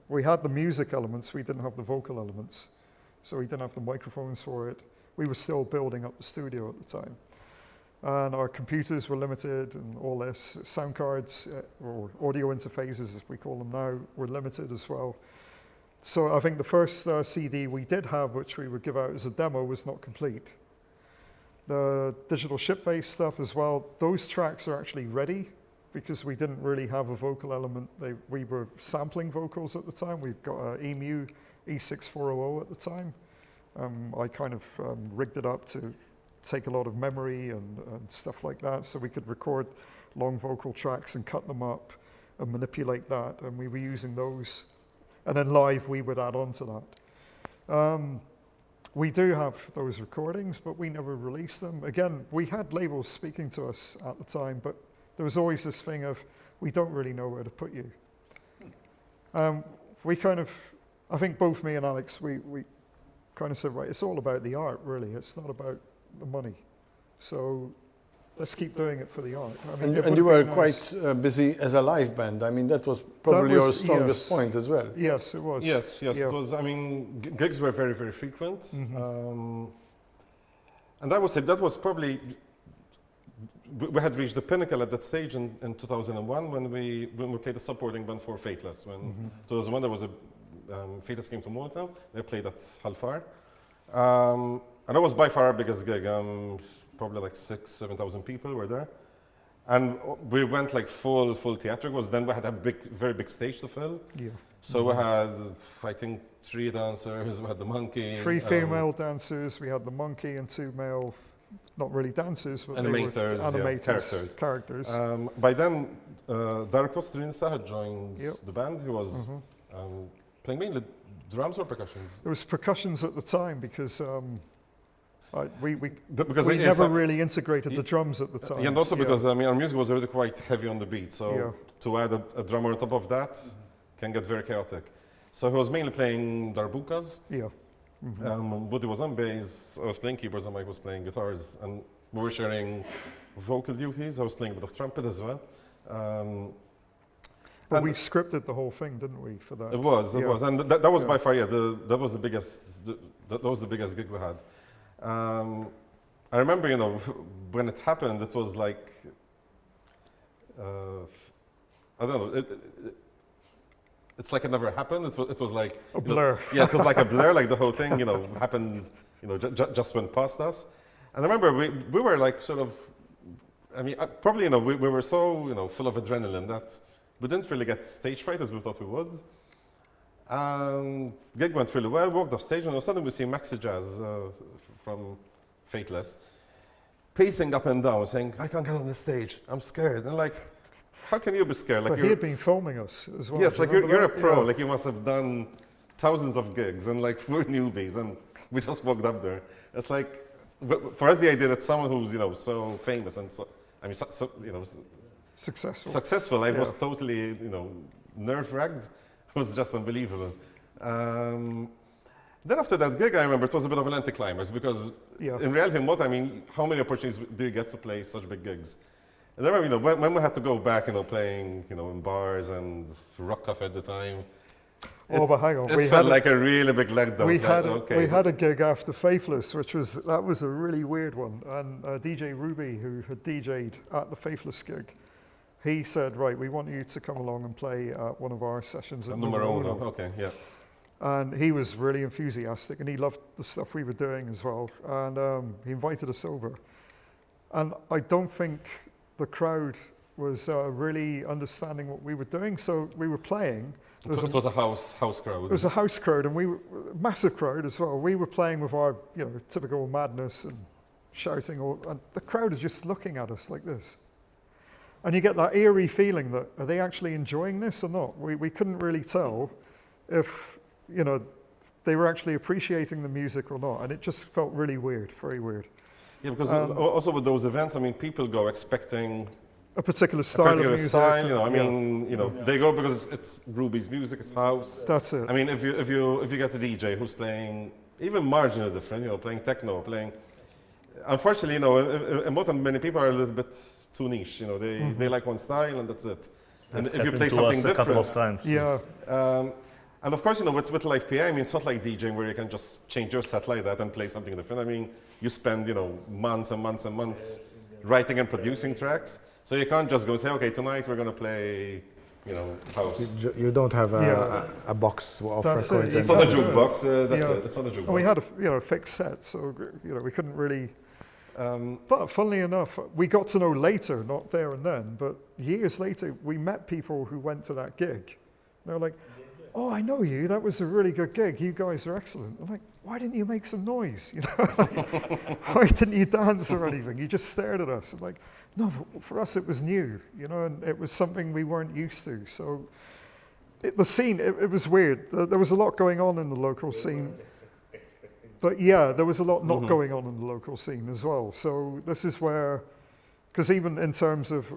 we had the music elements, we didn't have the vocal elements. So we didn't have the microphones for it. We were still building up the studio at the time. And our computers were limited and all this. Sound cards, or audio interfaces as we call them now, were limited as well. So I think the first CD we did have, which we would give out as a demo, was not complete. The digital shipface stuff as well, those tracks are actually ready because we didn't really have a vocal element. We were sampling vocals at the time. We've got an EMU E6400 at the time. I kind of rigged it up to take a lot of memory and stuff like that, so we could record long vocal tracks and cut them up and manipulate that, and we were using those. And then live, we would add on to that. We do have those recordings, but we never released them. Again, we had labels speaking to us at the time, but there was always this thing of, we don't really know where to put you. We kind of, I think both me and Alex, we kind of said, right, it's all about the art, really. It's not about the money. So let's keep doing it for the art. I mean, And you were quite busy as a live band. I mean, that was probably your strongest point as well. Yes, it was. Yes, Yeah. it was. I mean, gigs were very, very frequent. Mm-hmm. And I would say that was probably, we had reached the pinnacle at that stage in 2001 when we played the supporting band for Fateless. When 2001 there was a, Fateless came to Malta, they played at Halfar. and that was by far our biggest gig. Probably like 6,000-7,000 people were there. And we went like full theatricals. Then we had a very big stage to fill. Yeah. So we had, I think, 3 dancers. We had the monkey. 3 female dancers. We had the monkey and 2 male, not really dancers, but animators, they were animators, characters. By then, Darko Strinsa had joined Yep. the band. He was playing mainly drums or percussions. There was percussions at the time because we Because we it is never a- really integrated the drums at the time. Yeah, and also because I mean our music was already quite heavy on the beat, so Yeah. to add a drummer on top of that can get very chaotic. So he was mainly playing darbukas. Yeah. Buddy was on bass, I was playing keyboards, and Mike was playing guitars, and we were sharing vocal duties. I was playing a bit of trumpet as well. But and we scripted the whole thing, didn't we, for that? it was, Yeah. and that was Yeah. by far, that was the biggest, that was the biggest gig we had. I remember, when it happened, it was like, I don't know, it's like it never happened. It was like A blur. Yeah, it was like a blur. Like the whole thing, happened. Just went past us. And I remember we were like sort of. I mean, probably we were so full of adrenaline that we didn't really get stage fright as we thought we would. Gig went really well. Walked off stage, and all of a sudden we see Maxi Jazz from Fateless pacing up and down, saying, "I can't get on the stage. I'm scared." And like, how can you be scared? Like But he had been filming us as well. yes, Do you like you're remember a that? pro. Yeah. Like you must have done thousands of gigs, and like we're newbies, and we just walked up there. It's like for us the idea that someone who's so famous and Successful. successful, I was Yeah. totally nerve-wracked. It was just unbelievable. Then after that gig, I remember it was a bit of an anticlimax because Yeah. in reality, in Malta, I mean, how many opportunities do you get to play such big gigs? And I remember, when we had to go back, playing, in bars and rock cafe at the time, Oh, but hang on. it felt like a really big letdown. We It's like, we had a gig after Faithless, that was a really weird one. And DJ Ruby, who had DJ'd at the Faithless gig, he said, "Right, we want you to come along and play at one of our sessions at Numero Numero uno. Uno." Okay, yeah. And he was really enthusiastic, and he loved the stuff we were doing as well. And he invited us over. And I don't think the crowd was really understanding what we were doing. So we were playing. It was a house crowd. It was a house crowd, and we were massive crowd as well. We were playing with our, typical madness and shouting, and the crowd is just looking at us like this. And you get that eerie feeling that are they actually enjoying this or not? We couldn't really tell if they were actually appreciating the music or not, and it just felt really weird, very weird. Yeah, because also with those events, I mean, people go expecting A particular a style particular of music. style. I Yeah. mean, they go because it's Ruby's music, it's house. That's it. I mean, if you get a DJ who's playing even marginally different, playing techno, playing. Unfortunately, in Malta, many people are a little bit too niche. They like one style and that's it. And if you play Happened to something us a couple different, of times. Yeah. and of course, with live PA, I mean, it's not like DJing where you can just change your set like that and play something different. I mean, you spend months and months and months writing and producing tracks, so you can't just go say, okay, tonight we're gonna play, house. You don't have Yeah. a box of That's it. records. It's and- not a jukebox. That's Yeah. it. It's not a jukebox. And we had a fixed set, so we couldn't really. But funnily enough, we got to know later, not there and then, but years later, we met people who went to that gig. They were like, "Oh, I know you. That was a really good gig. You guys are excellent." I'm like, "Why didn't you make some noise? Why didn't you dance or anything? You just stared at us." I'm like, "No, for us it was new, and it was something we weren't used to." So the scene, it was weird. There was a lot going on in the local scene. But yeah, there was a lot not going on in the local scene as well. So this is where, because even in terms of,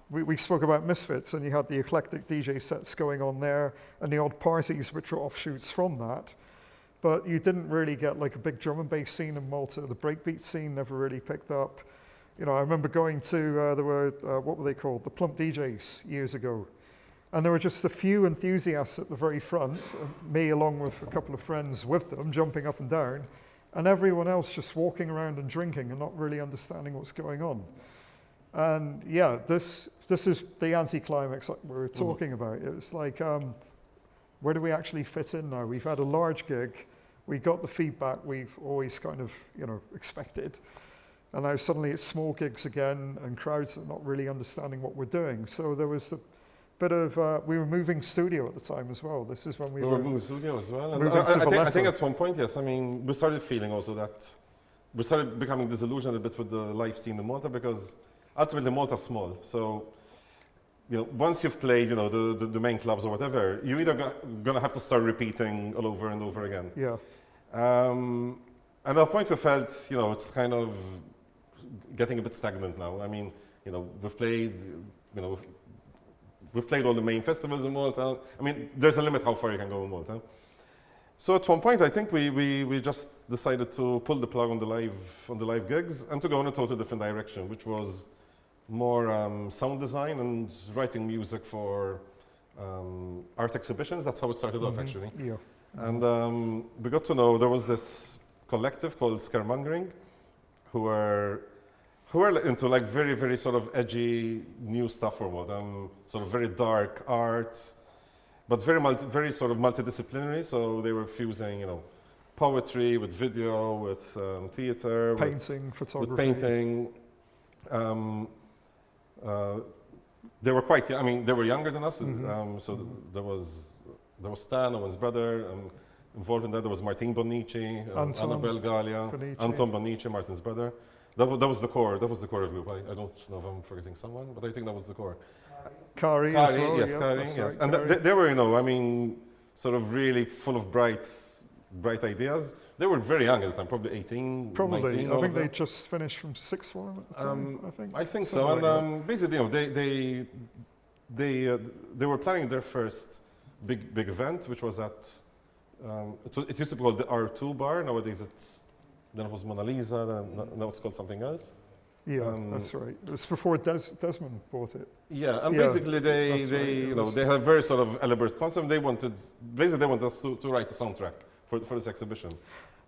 we spoke about Misfits, and you had the eclectic DJ sets going on there, and the odd parties which were offshoots from that. But you didn't really get like a big drum and bass scene in Malta. The breakbeat scene never really picked up. I remember going to, there were, what were they called? The Plump DJs years ago. And there were just a few enthusiasts at the very front, me along with a couple of friends with them, jumping up and down, and everyone else just walking around and drinking and not really understanding what's going on. And yeah, this is the anticlimax like we were talking about. It was like, where do we actually fit in now? We've had a large gig, we got the feedback we've always kind of, expected. And now suddenly it's small gigs again and crowds that are not really understanding what we're doing. So there was a bit of, we were moving studio at the time as well. This is when we were moving studio as well. And moving to I think Valletta. at one point, yes, I mean, we started feeling also that we started becoming disillusioned a bit with the live scene in Malta because ultimately Malta's small. So, once you've played, the main clubs or whatever, you're either gonna have to start repeating all over and over again. Yeah. And at a point we felt, it's kind of getting a bit stagnant now. I mean, we've played all the main festivals in Malta. I mean, there's a limit how far you can go in Malta. So at one point, I think we just decided to pull the plug on the live gigs and to go in a totally different direction, which was more sound design and writing music for art exhibitions. That's how it started off, actually. Yeah. And we got to know there was this collective called Scaremongering, who were into like very, very sort of edgy new stuff for what, sort of very dark art, but very sort of multidisciplinary. So they were fusing, poetry with video, with theater, Painting, photography. with painting. They were quite, I mean, they were younger than us. So there was Stan, Owen's brother, involved in that. There was Martin Bonici, Annabelle Gallia, Bonici. Anton Bonici, Martin's brother. That was the core. That was the core of the group. I don't know if I'm forgetting someone, but I think that was the core. Kari as well. Yes, yeah, Kari, that's yes. right, And Kari. they were, I mean, sort of really full of bright ideas. They were very young at the time, probably 18, Probably. 19. I all think of they them. just finished from sixth form at the time, I think so. Something And like basically, they were planning their first big event, which was at it used to be called the R2 bar. Nowadays then it was Mona Lisa. Then now it's called something else. Yeah, that's right. It was before Desmond bought it. Yeah, and Yeah, basically that's right. they had a very sort of elaborate concept. They wanted us to write a soundtrack for this exhibition.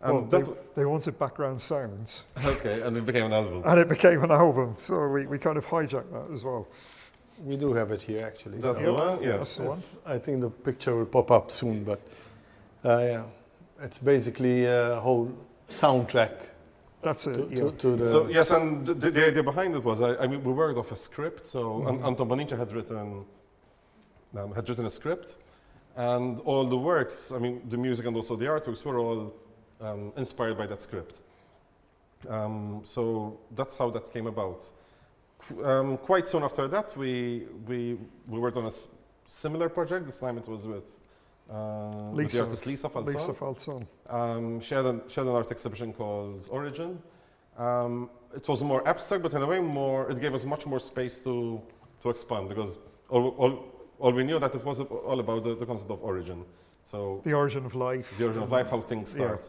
And Well, they wanted background sounds, okay, and it became an album. and it became an album. So we kind of hijacked that as well. We do have it here, actually. That's the one. Yeah. That's the one. I think the picture will pop up soon, but yeah, it's basically a whole soundtrack That's it. Yeah. to the. So yes, and the idea behind it was, I mean, we worked off a script. So Anton Bonici had written a script, and all the works, I mean, the music and also the artworks were all inspired by that script. So that's how that came about. Quite soon after that, we worked on a similar project. This time it was with the artist Lisa Falzon. Lisa Falzon. She had an art exhibition called Origin. It was more abstract, but in a way it gave us much more space to expand, because all we knew that it was all about the concept of origin. So The origin of life. the origin of life, how things start.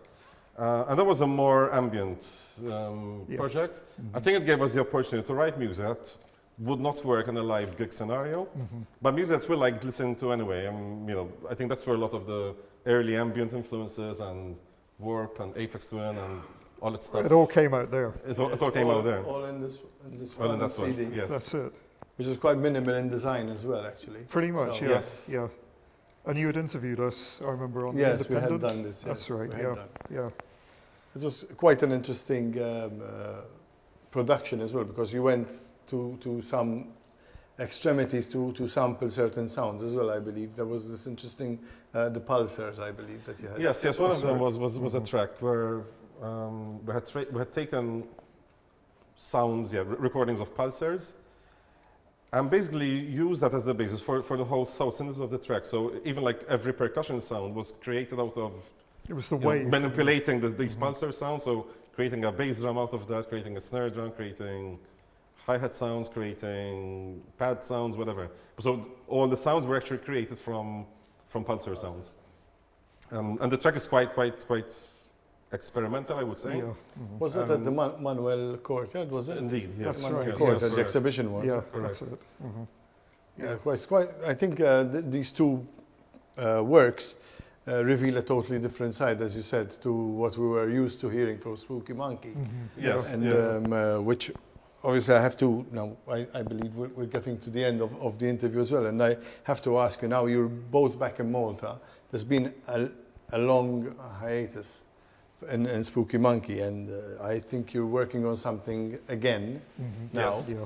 And that was a more ambient project. I think it gave us the opportunity to write music that would not work in a live gig scenario, but music that we liked listening to anyway. I think that's where a lot of the early ambient influences and Warp and Aphex Twin and all that stuff. It all came out there. It all came out there. All in this All in one that one, CD, yes. That's it. which is quite minimal in design as well, actually. Pretty much, So- yeah. Yes. Yeah. And you had interviewed us, I remember, on the Yes, we Independent. had done this. That's yes, right, we had yeah. done. Yeah. It was quite an interesting production as well, because you went to some extremities to sample certain sounds as well, I believe. There was this interesting, the pulsars, I believe, that you had. Yes, one of them was a track where we had taken sounds, recordings of pulsars, and basically used that as the basis for the whole sound synthesis of the track. So even like every percussion sound was created out of It was the you know, wave. manipulating these pulsar sounds. So creating a bass drum out of that, creating a snare drum, creating hi-hat sounds, creating pad sounds, whatever. So all the sounds were actually created from pulsar sounds. And the track is quite experimental, I would say. Yeah. Was that at the Manuel Courtyard, was it? Indeed, yes. That's Manuel right, Courtyard, yes. the exhibition was. Yeah, correct. that's it. Mhm. Yeah, quite. I think these two works reveal a totally different side, as you said, to what we were used to hearing from Spooky Monkey. Yes, And yes. which obviously I have to now. I believe we're getting to the end of the interview as well, and I have to ask you now. You're both back in Malta. There's been a long hiatus in Spooky Monkey, and I think you're working on something again now. Yes. Yeah.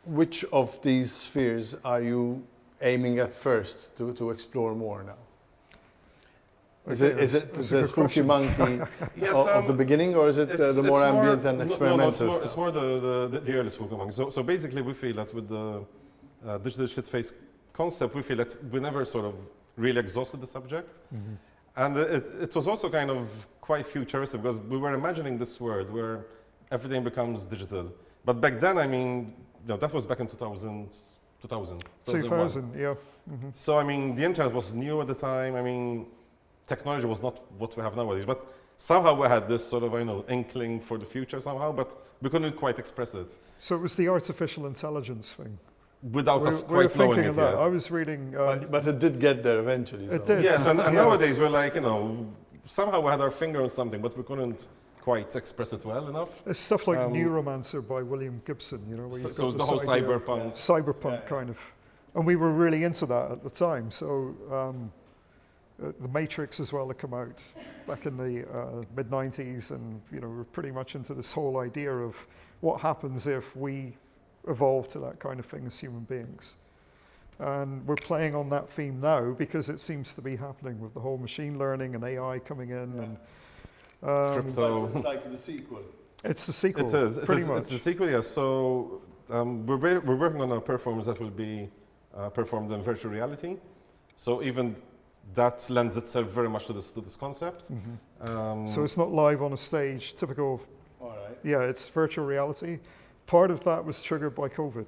Which of these spheres are you aiming at first to explore more now? Is it That's a the good Spooky question. Monkey Yes, of the beginning, or is it the more ambient and experimental it's stuff? more the early Spooky Monkey. So basically, we feel that with the digital shit face concept, we feel that we never sort of really exhausted the subject. And it was also kind of quite futuristic because we were imagining this world where everything becomes digital. But back then, I mean, that was back in 2000, 2001. 2000, yeah. So, I mean, the internet was new at the time. I mean, technology was not what we have nowadays. But somehow we had this sort of, inkling for the future somehow, but we couldn't quite express it So it was the artificial intelligence thing. without We us were quite knowing thinking it of that. yet. I was reading. But it did get there eventually. It so- did. Yes, and Yeah. nowadays we're like, somehow we had our finger on something, but we couldn't quite express it well enough. It's stuff like Neuromancer by William Gibson, where So, you've so got it's this the whole idea of cyberpunk. cyberpunk kind of, and we were really into that at the time. So the Matrix as well had come out back in the mid '90s, and we're pretty much into this whole idea of what happens if we evolve to that kind of thing as human beings. And we're playing on that theme now because it seems to be happening with the whole machine learning and AI coming in, and Crypto. It's like the sequel. it's the sequel. It is. pretty much. It's the sequel, yes. So we're working on a performance that will be performed in virtual reality. So even that lends itself very much to this concept. So it's not live on a stage, typical. All right. Yeah, it's virtual reality. Part of that was triggered by COVID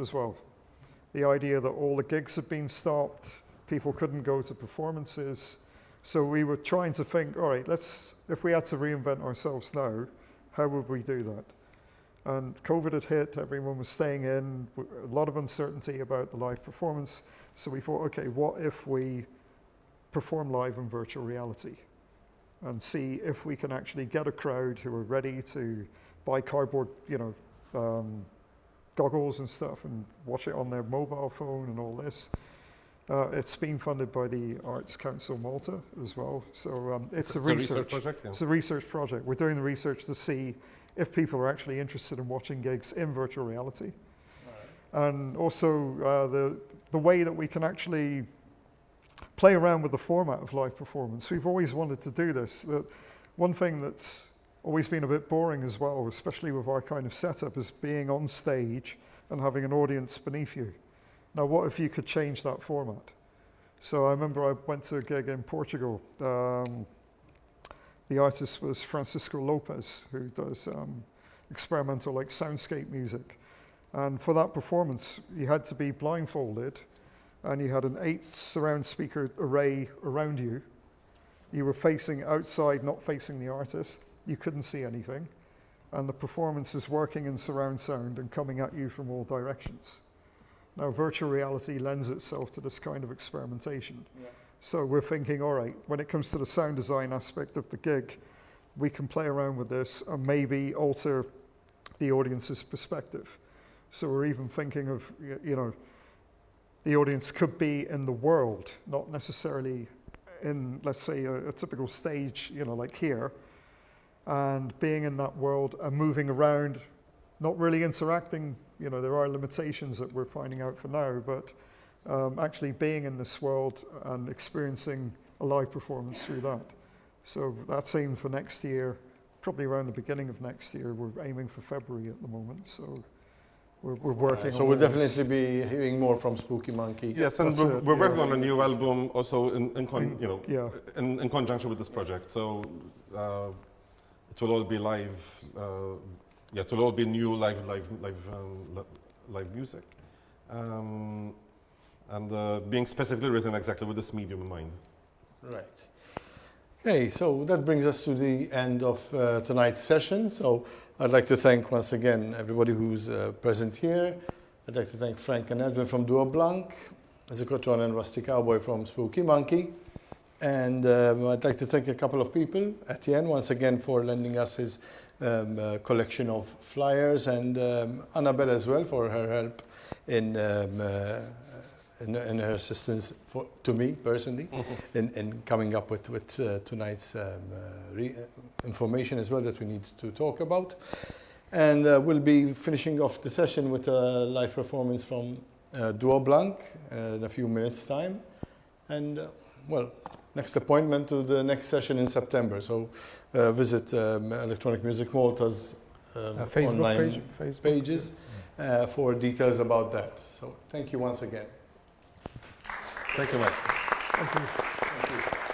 as well. The idea that all the gigs had been stopped, people couldn't go to performances. So we were trying to think, all right, if we had to reinvent ourselves now, how would we do that? And COVID had hit, everyone was staying in, a lot of uncertainty about the live performance. So we thought, okay, what if we perform live in virtual reality and see if we can actually get a crowd who are ready to buy cardboard, goggles and stuff and watch it on their mobile phone and all this. It's been funded by the Arts Council Malta as well. So it's a research project. Yeah. It's a research project. We're doing the research to see if people are actually interested in watching gigs in virtual reality. And also the way that we can actually play around with the format of live performance. We've always wanted to do this. One thing that's always been a bit boring as well, especially with our kind of setup, is being on stage and having an audience beneath you. Now, what if you could change that format? So I remember I went to a gig in Portugal. The artist was Francisco Lopez, who does experimental soundscape music. And for that performance, you had to be blindfolded, and you had an 8 surround speaker array around you. You were facing outside, not facing the artist. You couldn't see anything. And the performance is working in surround sound and coming at you from all directions. Now, virtual reality lends itself to this kind of experimentation. Yeah. So we're thinking, all right, when it comes to the sound design aspect of the gig, we can play around with this and maybe alter the audience's perspective. So we're even thinking of, the audience could be in the world, not necessarily in, let's say, a typical stage, like here, and being in that world and moving around, not really interacting. There are limitations that we're finding out for now, but actually being in this world and experiencing a live performance through that. So that's aimed for next year, probably around the beginning of next year. We're aiming for February at the moment, so we're working So on we'll this. definitely be hearing more from Spooky Monkey. Yes, and we're working on a new album also in conjunction with this project. So it will all be live. It will all be new live music, and being specifically written exactly with this medium in mind. Right. Okay, so that brings us to the end of tonight's session. So I'd like to thank once again everybody who's present here. I'd like to thank Frank and Edwin from Duo Blanc, Zikotron and Rusty Cowboy from Spooky Monkey. And I'd like to thank a couple of people. Etienne, once again, for lending us his collection of flyers, and Annabelle as well for her help in and her assistance to me personally in coming up with tonight's information as well that we need to talk about. And we'll be finishing off the session with a live performance from Duo Blanc in a few minutes' time. And, well, next appointment to the next session in September. So visit Electronic Music Malta's Facebook online Facebook pages for details about that. So thank you once again. Thank you, Mike. Thank you. Thank you.